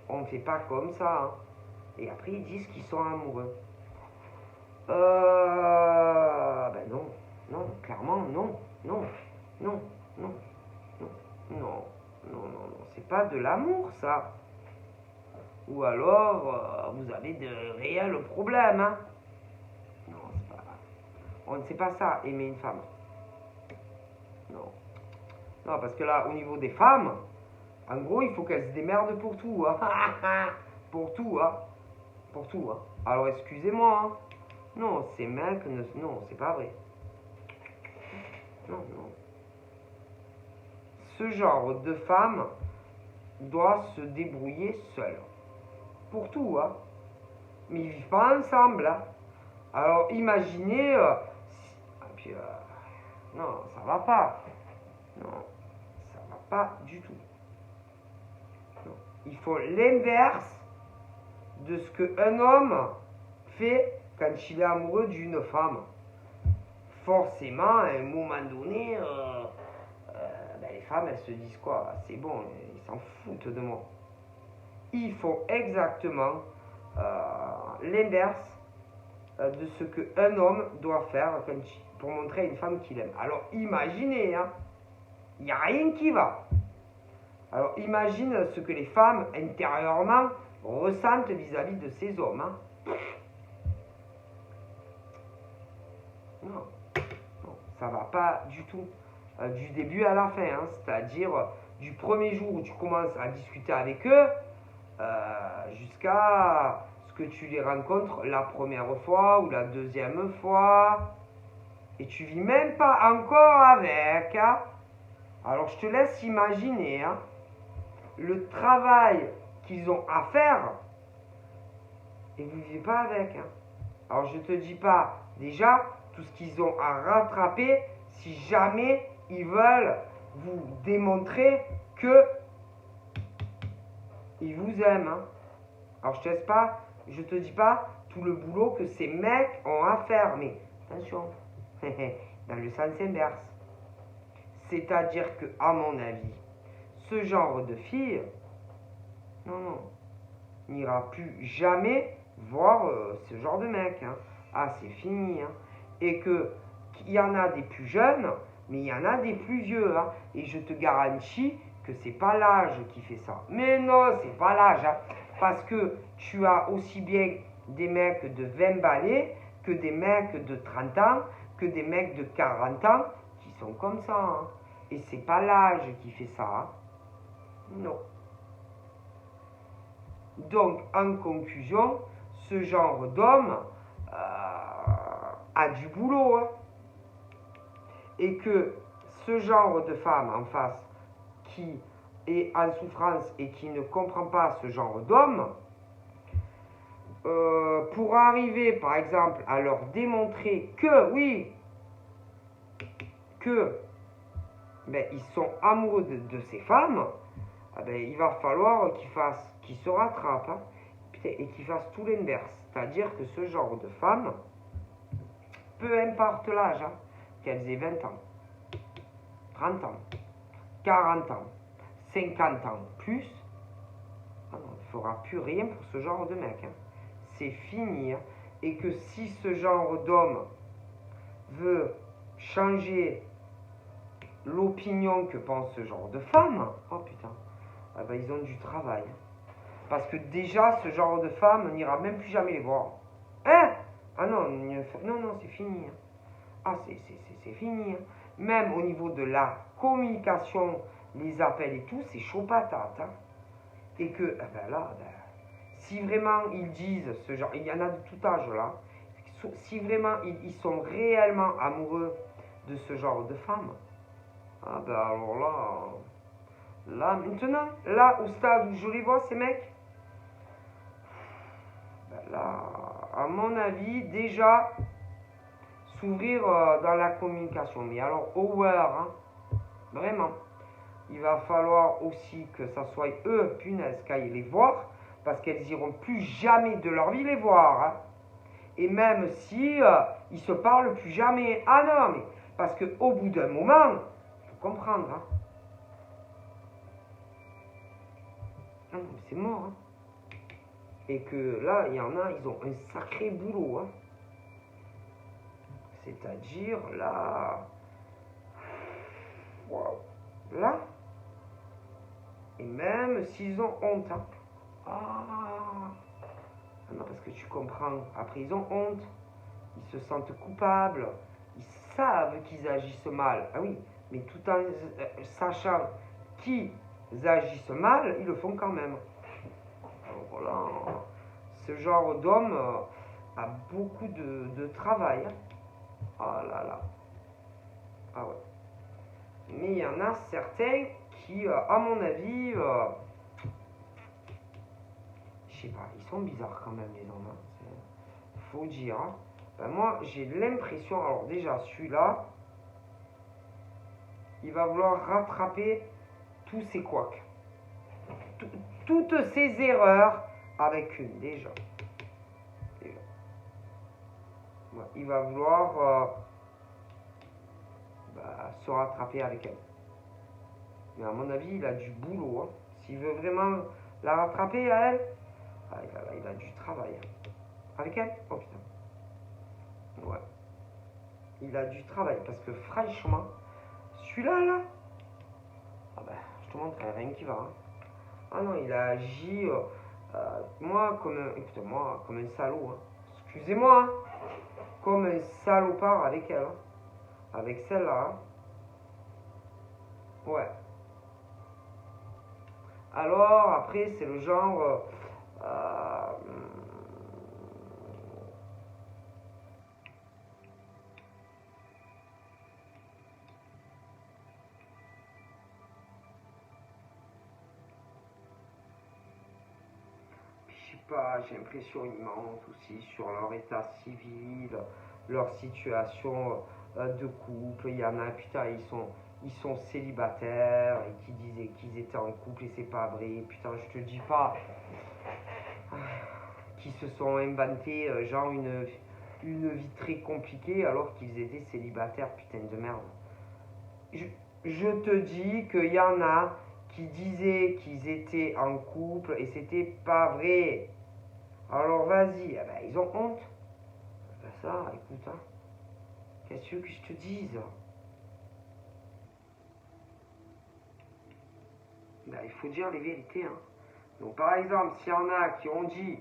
on ne fait pas comme ça. Hein. Et après, ils disent qu'ils sont amoureux. Ben non, non, clairement, non, non, non, non, non, non, non, non, non, c'est pas de l'amour, ça. Ou alors, vous avez de réels problèmes, hein. Non, c'est pas... On ne sait pas ça, aimer une femme. Non. Non, parce que là, au niveau des femmes, en gros, il faut qu'elles se démerdent pour tout, hein. Pour tout, hein. Pour tout, hein. Alors, excusez-moi, hein. Non, ces mecs, non, c'est pas vrai. Non, non. Ce genre de femme doit se débrouiller seule. Pour tout, hein. Mais ils vivent pas ensemble, hein. Alors, imaginez... puis, non, ça va pas. Non, ça va pas du tout. Non. Il faut l'inverse de ce qu'un homme fait quand il est amoureux d'une femme. Forcément, à un moment donné, ben les femmes, elles se disent quoi? C'est bon, ils s'en foutent de moi. Il faut exactement l'inverse de ce qu'un homme doit faire pour montrer à une femme qu'il aime. Alors imaginez, hein, il n'y a rien qui va. Alors imagine ce que les femmes intérieurement ressentent vis-à-vis de ces hommes. Hein. Non, non, ça va pas du tout. Du début à la fin, hein, c'est-à-dire du premier jour où tu commences à discuter avec eux jusqu'à ce que tu les rencontres la première fois ou la deuxième fois. Et tu vis même pas encore avec. Hein. Alors je te laisse imaginer hein, le travail qu'ils ont à faire et vous ne vivez pas avec. Hein. Alors je te dis pas déjà tout ce qu'ils ont à rattraper si jamais ils veulent vous démontrer que ils vous aiment. Hein. Alors je te dis pas tout le boulot que ces mecs ont à faire, mais attention, dans le sens inverse. C'est-à-dire que, à mon avis, ce genre de fille, non, n'ira plus jamais voir ce genre de mec. Hein. Ah, c'est fini. Hein. Et qu'il y en a des plus jeunes, mais il y en a des plus vieux. Hein. Et je te garantis que c'est pas l'âge qui fait ça. Mais non, c'est pas l'âge. Hein. Parce que tu as aussi bien des mecs de 20 balais que des mecs de 30 ans, que des mecs de 40 ans qui sont comme ça. Hein. Et c'est pas l'âge qui fait ça. Hein. Non. Donc, en conclusion, ce genre d'homme a du boulot. Hein. Et que ce genre de femme en face qui est en souffrance et qui ne comprend pas ce genre d'homme, pour arriver par exemple à leur démontrer que oui, que ben, ils sont amoureux de ces femmes, ben, il va falloir qu'ils se rattrapent hein, et qu'ils fassent tout l'inverse. C'est-à-dire que ce genre de femme, peu importe l'âge, hein, qu'elles aient 20 ans, 30 ans, 40 ans, 50 ans plus, il ne fera plus rien pour ce genre de mec. Hein. C'est fini. Hein. Et que si ce genre d'homme veut changer l'opinion que pense ce genre de femme, oh putain, ah ben ils ont du travail. Parce que déjà, ce genre de femme n'ira même plus jamais les voir. Hein? Ah non, non, c'est fini. Hein. Ah, c'est fini. Hein. Même au niveau de la communication les appels et tout, c'est chaud patate. Hein. Et que, eh ben là, ben, si vraiment ils disent ce genre, il y en a de tout âge là, si vraiment ils sont réellement amoureux de ce genre de femme, ah ben alors là maintenant, là au stade où je les vois ces mecs, ben là, à mon avis, déjà s'ouvrir dans la communication. Mais alors, hein, vraiment, il va falloir aussi que ça soit eux, punaise, qu'aillent les voir, parce qu'elles iront plus jamais de leur vie les voir. Hein. Et même si ils se parlent plus jamais. Ah non, mais parce qu'au bout d'un moment, il faut comprendre. Hein. Ah non, c'est mort. Hein. Et que là, il y en a, ils ont un sacré boulot. Hein. C'est-à-dire, là... Waouh. Là. Et même s'ils ont honte. Hein. Ah non, parce que tu comprends. Après, ils ont honte. Ils se sentent coupables. Ils savent qu'ils agissent mal. Ah oui, mais tout en sachant qu'ils agissent mal, ils le font quand même. Alors voilà. Ce genre d'homme a beaucoup de travail. Hein. Ah là là. Ah ouais. Mais il y en a certains qui, à mon avis, je sais pas, ils sont bizarres quand même les hommes. Hein. Faut dire. Hein. Ben moi, j'ai l'impression, alors déjà, celui-là, il va vouloir rattraper tous ses couacs. Toutes ses erreurs avec une, déjà. Ouais, il va vouloir se rattraper avec elle. Mais à mon avis, il a du boulot. Hein. S'il veut vraiment la rattraper à elle, ah, il a du travail. Hein. Avec elle? Oh putain. Ouais. Il a du travail parce que franchement, celui-là, là, ah ben, je te montre, il n'y a rien qui va. Hein. Ah non, il a agi, moi, comme un salaud. Hein. Excusez-moi, hein. Comme un salopard avec elle. Hein. Avec celle-là. Hein. Ouais. Alors, après, c'est le genre... pas, j'ai l'impression ils mentent aussi sur leur état civil, leur situation de couple. Il y en a, putain, ils sont célibataires et qui disaient qu'ils étaient en couple et c'est pas vrai. Putain, je te dis pas qui se sont inventés genre une vie très compliquée alors qu'ils étaient célibataires, putain de merde. Je te dis qu'il y en a qui disaient qu'ils étaient en couple et c'était pas vrai. Alors vas-y, eh ben, ils ont honte. Ben ça, écoute, hein. Qu'est-ce que tu veux que je te dise? Ben, il faut dire les vérités. Hein. Donc par exemple, s'il y en a qui ont dit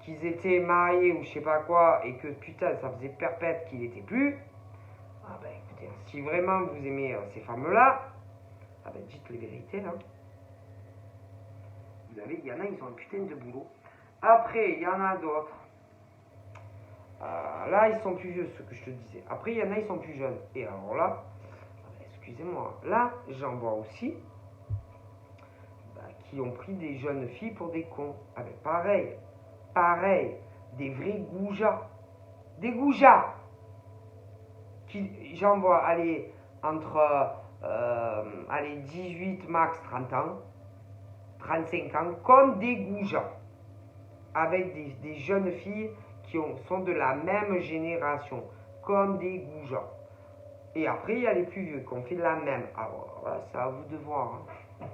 qu'ils étaient mariés ou je sais pas quoi et que putain ça faisait perpète qu'il n'était plus, ah ben écoutez, si vraiment vous aimez ces femmes-là, ah ben dites les vérités là. Vous avez, il y en a, ils ont un putain de boulot. Après, il y en a d'autres. Là, ils sont plus vieux, ce que je te disais. Après, il y en a, ils sont plus jeunes. Et alors là, excusez-moi, là, j'en vois aussi qui ont pris des jeunes filles pour des cons. Ah ben, pareil, des vrais goujats. Des goujats j'en vois aller entre 18 max 30 ans, 35 ans, comme des goujats. Avec des jeunes filles qui sont de la même génération, comme des goujats. Et après, il y a les plus vieux qui ont fait la même. Alors, voilà, c'est à vous de voir. Hein.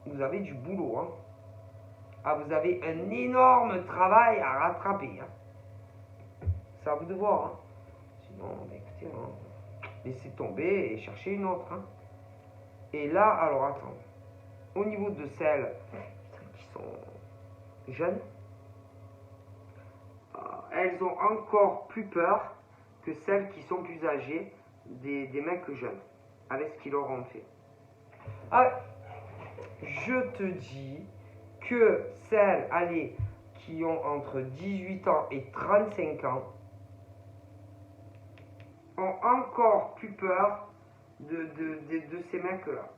Vous avez du boulot. Hein. Ah, vous avez un énorme travail à rattraper. Hein. C'est à vous de voir. Hein. Sinon, bah, écoutez, hein, laissez tomber et cherchez une autre. Hein. Et là, alors attends. Au niveau de celles qui sont jeunes, elles ont encore plus peur que celles qui sont plus âgées des mecs jeunes, avec ce qu'ils leur ont fait. Ah, je te dis que celles, allez, qui ont entre 18 ans et 35 ans ont encore plus peur de ces mecs-là.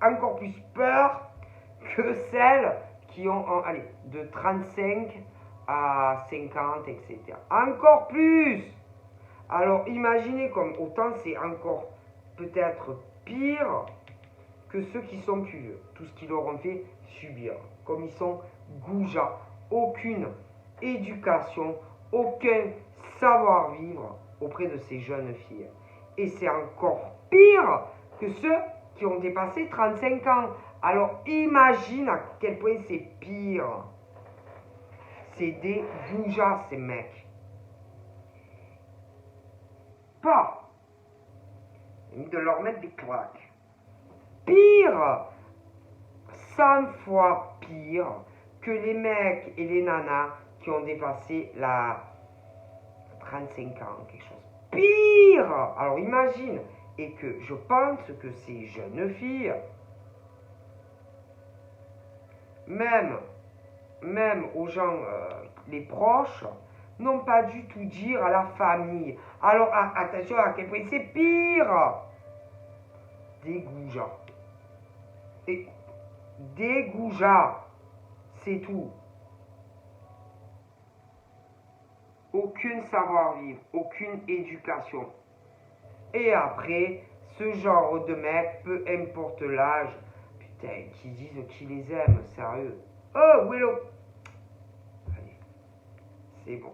Encore plus peur que celles qui ont, allez, de 35 à 50, etc. Encore plus. Alors imaginez comme autant c'est encore peut-être pire que ceux qui sont plus vieux. Tout ce qu'ils leur ont fait subir. Comme ils sont goujats. Aucune éducation, aucun savoir-vivre auprès de ces jeunes filles. Et c'est encore pire que ceux qui ont dépassé 35 ans. Alors imagine à quel point c'est pire. C'est des goujats ces mecs. Pas de leur mettre des claques. Pire, 100 fois pire que les mecs et les nanas qui ont dépassé la 35 ans, quelque chose. Pire. Alors imagine, et que je pense que ces jeunes filles, même aux gens, les proches, n'ont pas du tout dire à la famille. Alors attention à quel point c'est pire. Des goujats. Et des goujats, c'est tout. Aucune savoir-vivre, aucune éducation. Et après, ce genre de mec, peu importe l'âge, putain, qui disent qu'ils les aiment, sérieux. Oh, Willow. Allez, c'est bon.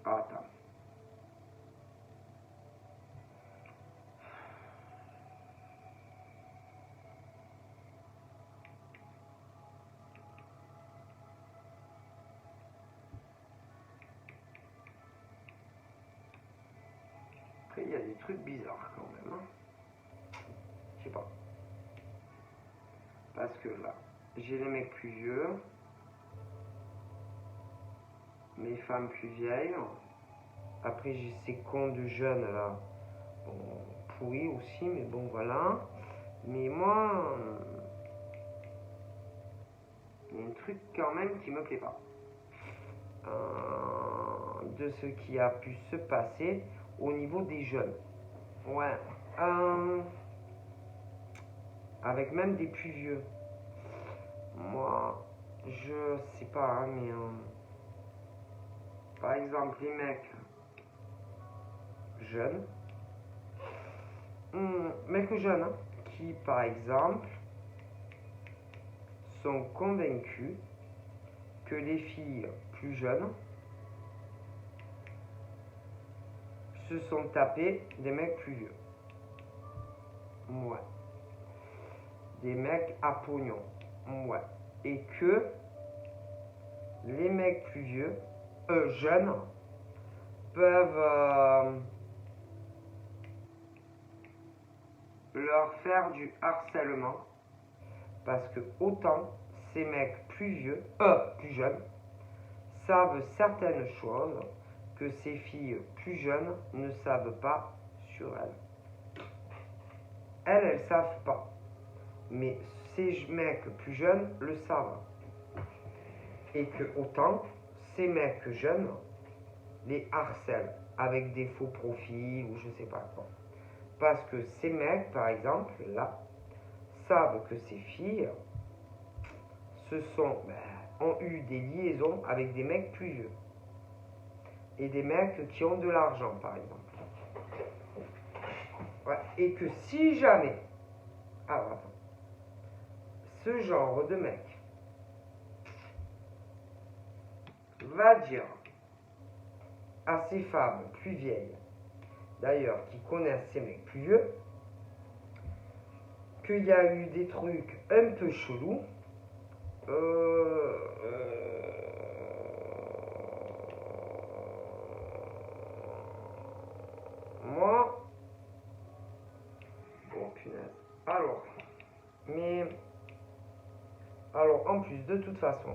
Attends. Après, il y a des trucs bizarres quand même. Hein. Je sais pas. Parce que là, j'ai les mecs plus vieux, mes femmes plus vieilles. Après, j'ai ces cons de jeunes là. Bon, pourris aussi, mais bon, voilà. Mais moi, il y a un truc quand même qui me plaît pas. De ce qui a pu se passer au niveau des jeunes. Ouais. Avec même des plus vieux. Moi, je sais pas, hein, mais par exemple, les mecs jeunes, mecs jeunes, hein, qui par exemple sont convaincus que les filles plus jeunes se sont tapés des mecs plus vieux. Ouais. Des mecs à pognon. Ouais. Et que les mecs plus vieux, jeunes, peuvent leur faire du harcèlement. Parce que autant ces mecs plus vieux, plus jeunes, savent certaines choses que ces filles plus jeunes ne savent pas sur elles. Elles savent pas. Mais ces mecs plus jeunes le savent. Et que autant ces mecs jeunes les harcèlent avec des faux profils ou je sais pas quoi. Parce que ces mecs, par exemple, là, savent que ces filles ont eu des liaisons avec des mecs plus vieux. Et des mecs qui ont de l'argent, par exemple. Ouais. Et que si jamais, alors attends, ce genre de mec va dire à ces femmes plus vieilles, d'ailleurs qui connaissent ces mecs plus vieux, qu'il y a eu des trucs un peu chelous, moi, bon punaise, alors en plus de toute façon,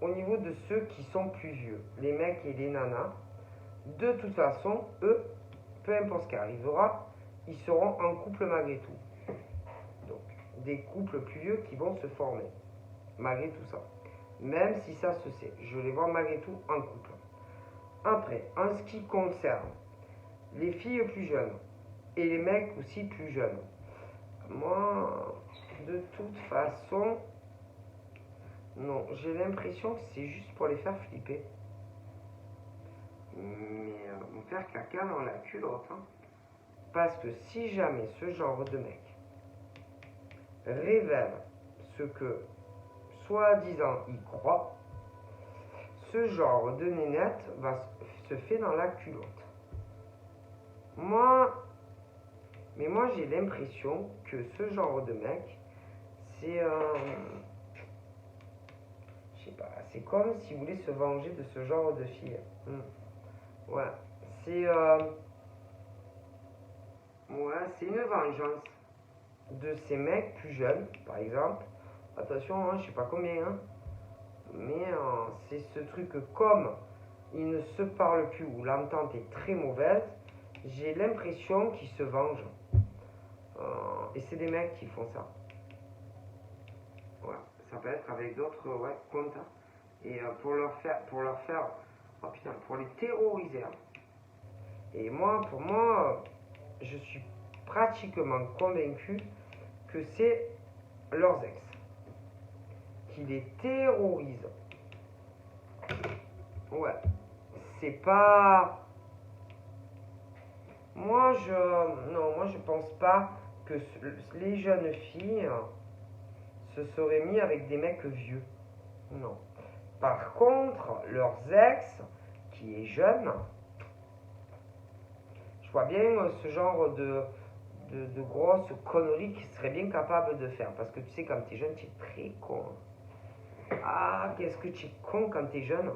au niveau de ceux qui sont plus vieux, les mecs et les nanas, de toute façon, eux, peu importe ce qui arrivera, ils seront en couple malgré tout. Donc, des couples plus vieux qui vont se former, malgré tout ça. Même si ça se sait, je les vois malgré tout en couple. Après, en ce qui concerne les filles plus jeunes et les mecs aussi plus jeunes, moi, de toute façon, non, j'ai l'impression que c'est juste pour les faire flipper. Mais mon faire caca dans la culotte. Hein. Parce que si jamais ce genre de mec révèle ce que soi-disant il croit, ce genre de nénette se fait dans la culotte. Moi j'ai l'impression que ce genre de mec, c'est je sais pas, c'est comme s'il voulait se venger de ce genre de fille. Ouais, c'est c'est une vengeance de ces mecs plus jeunes, par exemple. Attention, hein, je sais pas combien, hein, mais c'est ce truc que comme ils ne se parlent plus ou l'entente est très mauvaise, j'ai l'impression qu'ils se vengent. Et c'est des mecs qui font ça. Ouais, ça peut être avec d'autres comptes. Hein. Et pour leur faire, oh putain, pour les terroriser. Hein. Et pour moi, je suis pratiquement convaincu que c'est leurs ex qui les terrorisent. Ouais, c'est pas. Moi, je pense pas que les jeunes filles se seraient mis avec des mecs vieux. Non. Par contre, leurs ex, qui est jeune, je vois bien ce genre de grosses conneries qu'ils seraient bien capables de faire. Parce que tu sais, quand t'es jeune, tu es très con. Ah, qu'est-ce que tu es con quand t'es jeune.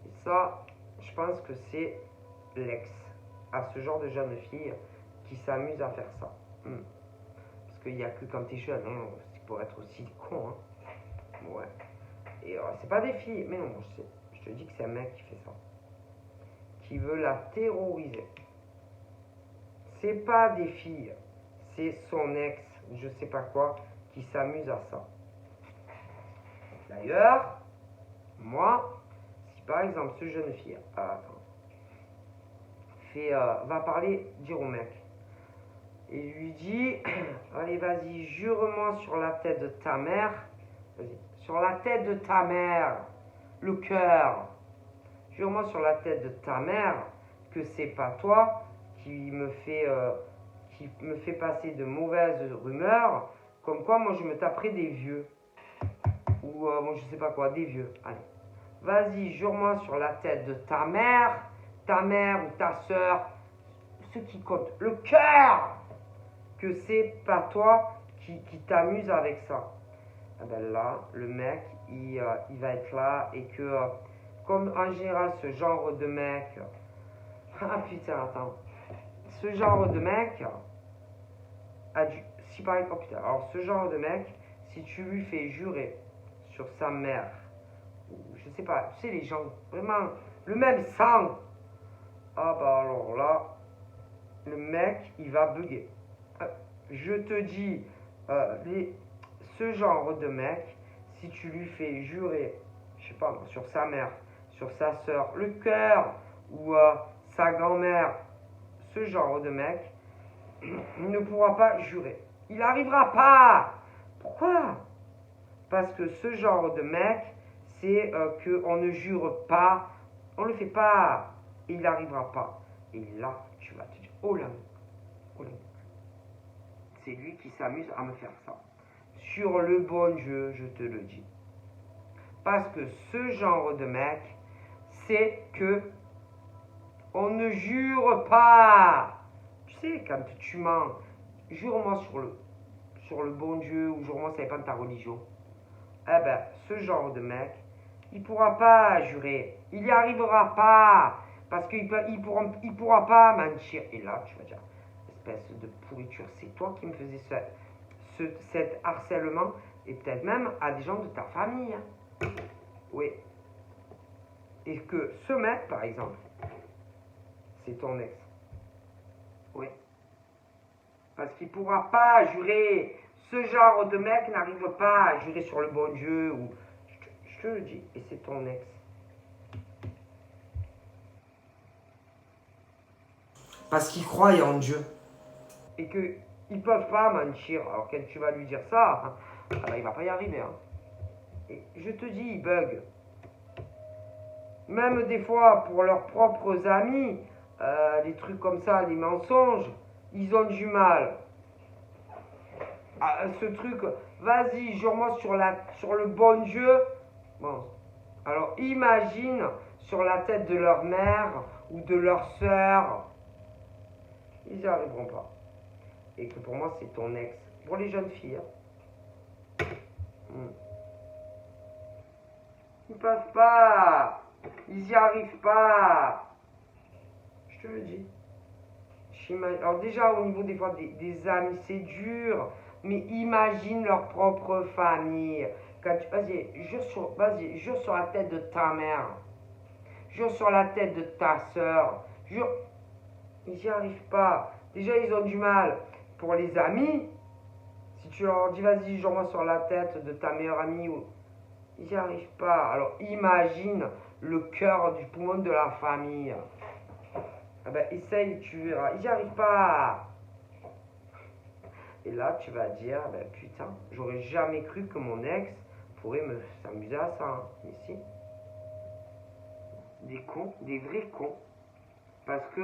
Et ça, je pense que c'est l'ex à ce genre de jeune fille qui s'amuse à faire ça. Parce qu'il n'y a que quand t'es jeune, hein, c'est pour être aussi con. Hein. Ouais. Et c'est pas des filles, mais non, je te dis que c'est un mec qui fait ça. Qui veut la terroriser. C'est pas des filles, c'est son ex, je sais pas quoi, qui s'amuse à ça. D'ailleurs, moi, si par exemple ce jeune fille va dire au mec et lui dit allez vas-y jure-moi sur la tête de ta mère, vas-y, sur la tête de ta mère, le cœur, jure-moi sur la tête de ta mère que c'est pas toi qui me fait passer de mauvaises rumeurs, comme quoi moi je me taperais des vieux. Ou moi je sais pas quoi, des vieux. Allez. Vas-y, jure-moi sur la tête de ta mère ou ta soeur, ce qui compte, le cœur, que c'est pas toi qui t'amuse avec ça. Et ben là, le mec, il va être là et que, comme en général ce genre de mec, ah putain, attends, ce genre de mec si par exemple, oh putain, alors ce genre de mec, si tu lui fais jurer sur sa mère, ou je sais pas, tu sais les gens, vraiment, le même sang, ah bah alors là, le mec, il va bugger. Je te dis, ce genre de mec, si tu lui fais jurer, je sais pas, sur sa mère, sur sa soeur, le cœur, ou sa grand-mère, ce genre de mec, il ne pourra pas jurer. Il n'arrivera pas. Pourquoi? Parce que ce genre de mec, c'est qu'on ne jure pas, on ne le fait pas, et il n'arrivera pas. Et là, tu vas te dire, oh là, c'est lui qui s'amuse à me faire ça. Sur le bon jeu, je te le dis. Parce que ce genre de mec, c'est que on ne jure pas. Tu sais, quand tu mens, jure-moi sur le bon Dieu ou jure-moi ça dépend de ta religion. Eh ben, ce genre de mec, il pourra pas jurer. Il n'y arrivera pas. Parce qu'il pourra pas mentir. Et là, tu vas dire, espèce de pourriture, c'est toi qui me faisais cet harcèlement. Et peut-être même à des gens de ta famille. Hein. Oui. Et que ce mec, par exemple, c'est ton ex. Oui. Parce qu'il ne pourra pas jurer. Ce genre de mec n'arrive pas à jurer sur le bon Dieu. Ou... Je te le dis, et c'est ton ex. Parce qu'ils croient en Dieu. Et qu'ils ne peuvent pas mentir. Alors quand tu vas lui dire ça, il ne va pas y arriver. Hein. Et je te dis, ils bug. Même des fois, pour leurs propres amis, les trucs comme ça, les mensonges, ils ont du mal. Ah, ce truc, vas-y, jure-moi sur le bon Dieu. Bon, alors imagine sur la tête de leur mère ou de leur sœur. Ils n'y arriveront pas. Et que pour moi, c'est ton ex. Pour les jeunes filles. Hein. Ils peuvent pas. Ils n'y arrivent pas. Je te le dis. Alors déjà, au niveau des fois des amis, c'est dur. Mais imagine leur propre famille. Vas-y, jure sur la tête de ta mère. Jure sur la tête de ta soeur. Jure. Ils n'y arrivent pas. Déjà, ils ont du mal. Pour les amis, si tu leur dis, vas-y, jure-moi sur la tête de ta meilleure amie, ils n'y arrivent pas. Alors, imagine le cœur du poumon de la famille. Ah ben, essaye, tu verras. Ils n'y arrivent pas. Et là, tu vas dire, ben putain, j'aurais jamais cru que mon ex pourrait s'amuser à ça. Hein. Mais si. Des cons, des vrais cons. Parce que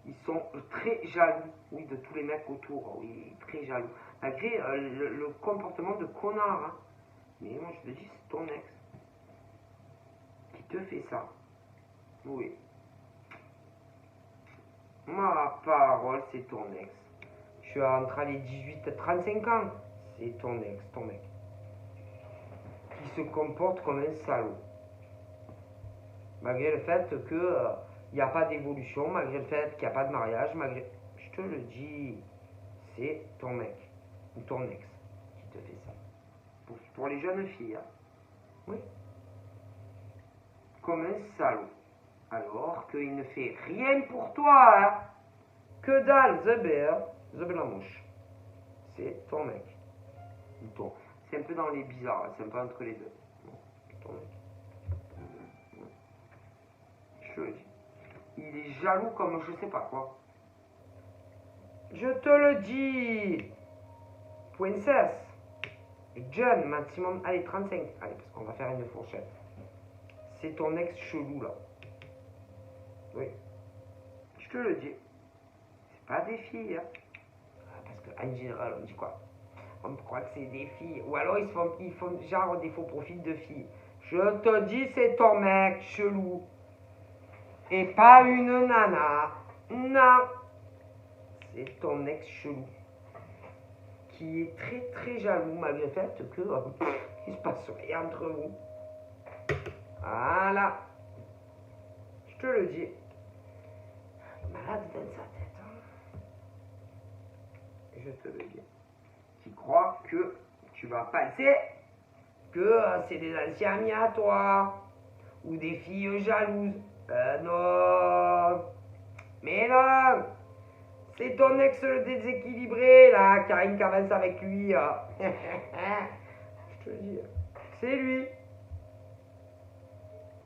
ils sont très jaloux, oui, de tous les mecs autour. Oui, très jaloux. Malgré le comportement de connard. Hein. Mais moi, je te dis, c'est ton ex qui te fait ça. Oui. Ma parole, c'est ton ex. Je suis entre les 18 et 35 ans. C'est ton ex, ton mec. Qui se comporte comme un salaud. Malgré le fait que il n'y a pas d'évolution, malgré le fait qu'il n'y a pas de mariage, malgré... Je te le dis, c'est ton mec ou ton ex qui te fait ça. Pour les jeunes filles, hein. Oui. Comme un salaud. Alors qu'il ne fait rien pour toi, hein. Que dalle, the la mouche. C'est ton mec. Bon. C'est un peu dans les bizarres, c'est un peu entre les deux. Bon, ton mec. Je le dis. Il est jaloux comme je sais pas quoi. Je te le dis. Princesse. Et jeune, maximum, allez, 35. Allez, parce qu'on va faire une fourchette. C'est ton ex chelou, là. Oui. Je te le dis. C'est pas des filles, hein. Parce qu'en général, on dit quoi? On croit que c'est des filles. Ou alors, ils font genre des faux profils de filles. Je te dis, c'est ton mec chelou. Et pas une nana. Non. C'est ton ex chelou. Qui est très très jaloux malgré le fait que il se passe rien entre vous. Voilà. Je te le dis. Malade dans sa tête. Hein. Je te le dis. Qui croit que tu vas passer, que c'est des anciens amis à toi. Ou des filles jalouses. Non. Mais non. C'est ton ex le déséquilibré, là, Karine qui avance avec lui. Je te le dis. C'est lui.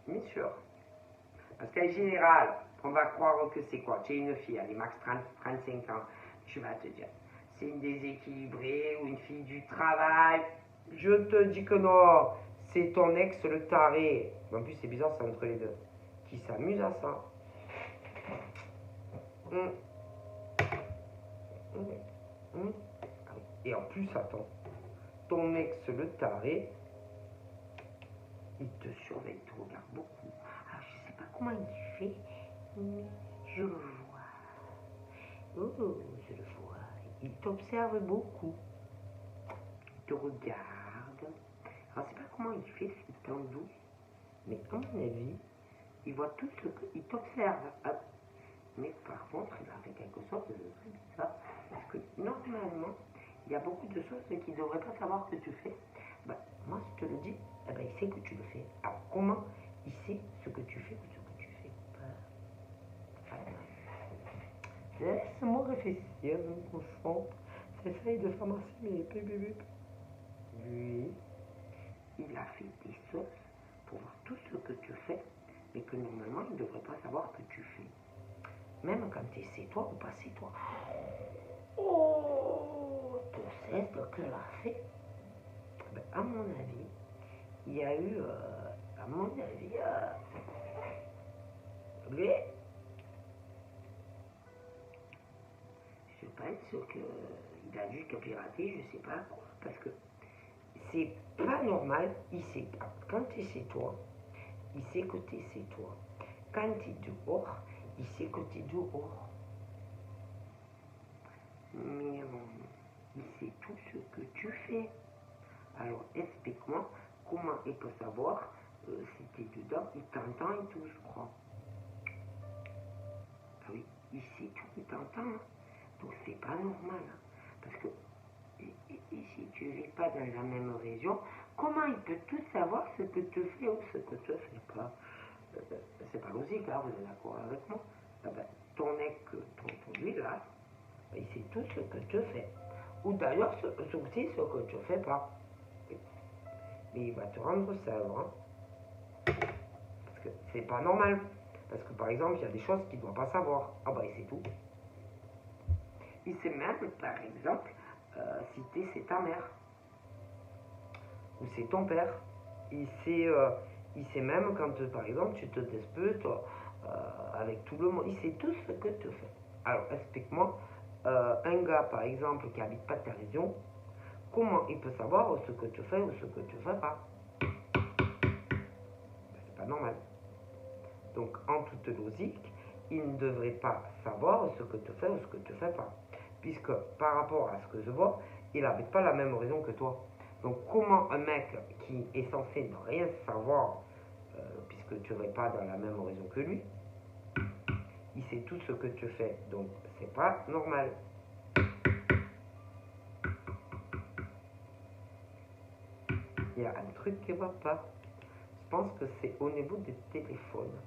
Bien sûr. Parce qu'en général, on va croire que c'est quoi? Tu es une fille, elle est max 35 ans. Tu vas te dire, c'est une déséquilibrée ou une fille du travail. Je te dis que non. C'est ton ex le taré. En plus, c'est bizarre, c'est entre les deux. Qui s'amuse à ça. Et en plus, attends, ton ex le taré, il te surveille, il te regarde beaucoup. Ah, je sais pas comment il fait, mais je le vois. Oh, je le vois. Il t'observe beaucoup. Il te regarde. Alors, je sais pas comment il fait, il t'en doute. Mais à mon avis, il voit tout ce que... Il t'observe. Mais par contre, il a fait quelque chose de très bizarre. Parce que normalement, il y a beaucoup de choses qu'il ne devrait pas savoir que tu fais. Ben, moi, je te le dis, eh ben, il sait que tu le fais. Alors, comment il sait ce que tu fais ou ce que tu fais pas? Laisse-moi réfléchir. Il y a un enfant qui essaye de ramasser mes bébés. Lui, il a fait des sauces pour voir tout ce que tu fais, mais que normalement, il ne devrait pas savoir que tu fais. Même quand tu es chez toi ou pas chez toi. Oh, tu sais ce qu'elle a fait? Ben, à mon avis, il y a eu, à mon avis, lui, je pense qu'il a dû te pirater, je sais pas quoi, parce que C'est pas normal, il sait, quand tu es chez toi, il sait que tu es chez toi. Quand tu es dehors, il sait que tu es dehors. mais il sait tout ce que tu fais. Alors explique-moi comment il peut savoir si tu es dedans, il t'entend et tout, je crois. Ah oui, il sait tout, il t'entend. Hein. Donc c'est pas normal. Hein. Parce que si tu vis pas dans la même région, comment il peut tout savoir ce que tu fais ou ce que tu fais pas? C'est pas logique, hein, vous êtes d'accord avec moi? Ah ben, ton mec, lui là, il sait tout ce que tu fais. Ou d'ailleurs, aussi ce que tu fais pas. Mais il va te rendre sèvre. Hein. Parce que c'est pas normal. Parce que par exemple, il y a des choses qu'il ne doit pas savoir. Ah bah, il sait tout. Il sait même, par exemple, si c'est ta mère. Ou c'est ton père. Il sait même quand, par exemple, tu te disputes avec tout le monde. Il sait tout ce que tu fais. Alors, explique-moi, un gars, par exemple, qui habite pas ta région, comment il peut savoir ce que tu fais ou ce que tu fais pas? C'est pas normal. Donc, en toute logique, il ne devrait pas savoir ce que tu fais ou ce que tu fais pas. Puisque, par rapport à ce que je vois, il n'habite pas la même raison que toi. Donc, comment un mec qui est censé ne rien savoir, puisque tu n'es pas dans la même raison que lui, il sait tout ce que tu fais. Donc, c'est pas normal. Il y a un truc qui ne va pas. Je pense que c'est au niveau des téléphones.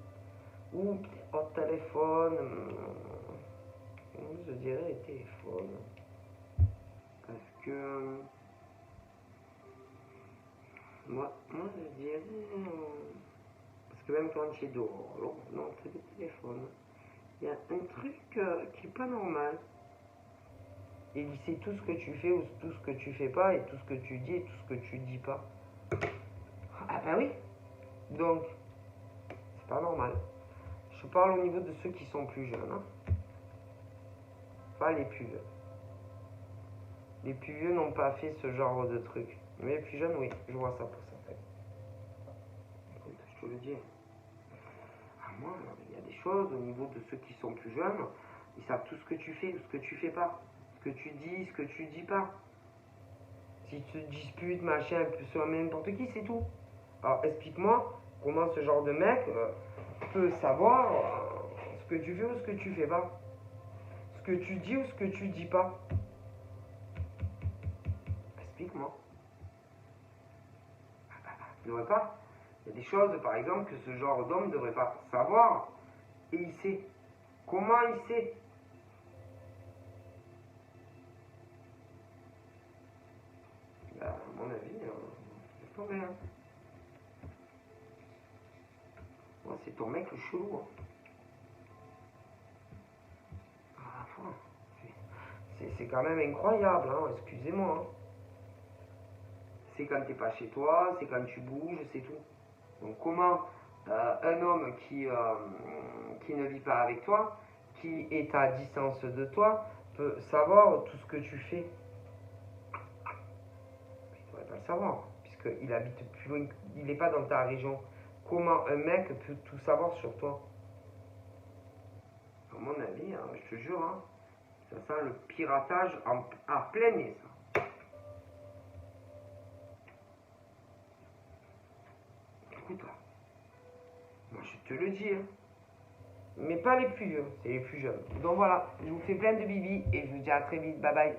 Ou au téléphone, je dirais les téléphones. Parce que moi je dirais parce que même quand tu es dehors, non, c'est le téléphone. Il y a un truc qui est pas normal. Et il sait tout ce que tu fais ou tout ce que tu fais pas et tout ce que tu dis et tout ce que tu dis pas. Ah bah oui. Donc, c'est pas normal. Je parle au niveau de ceux qui sont plus jeunes. Hein. Pas les plus vieux. Les plus vieux n'ont pas fait ce genre de truc. Mais les plus jeunes, oui, je vois ça pour ça. Écoute, je te le dis. À moi, il y a des choses au niveau de ceux qui sont plus jeunes, ils savent tout ce que tu fais ou ce que tu fais pas. Ce que tu dis, ce que tu dis pas. Si tu te disputes, machin, sur n'importe qui, c'est tout. Alors explique-moi comment ce genre de mec peut savoir ce que tu fais ou ce que tu fais pas. Ce que tu dis ou ce que tu dis pas. Explique-moi. Tu ne devrais pas. Il y a des choses, par exemple, que ce genre d'homme ne devrait pas savoir. Et il sait. Comment il sait? Bah, à mon avis, c'est ton mec. Moi, c'est ton mec le chelou. Hein. C'est quand même incroyable, hein, excusez-moi. Hein. C'est quand t'es pas chez toi, c'est quand tu bouges, c'est tout. Donc comment un homme qui ne vit pas avec toi, qui est à distance de toi, peut savoir tout ce que tu fais? Il ne devrait pas le savoir, puisqu'il habite plus loin, il n'est pas dans ta région. Comment un mec peut tout savoir sur toi? À mon avis, hein, je te jure, hein, ça sent le piratage à plein nez, ça. Écoute, moi je te le dis, hein. Mais pas les plus vieux, c'est les plus jeunes. Donc voilà, je vous fais plein de bibis et je vous dis à très vite, bye bye.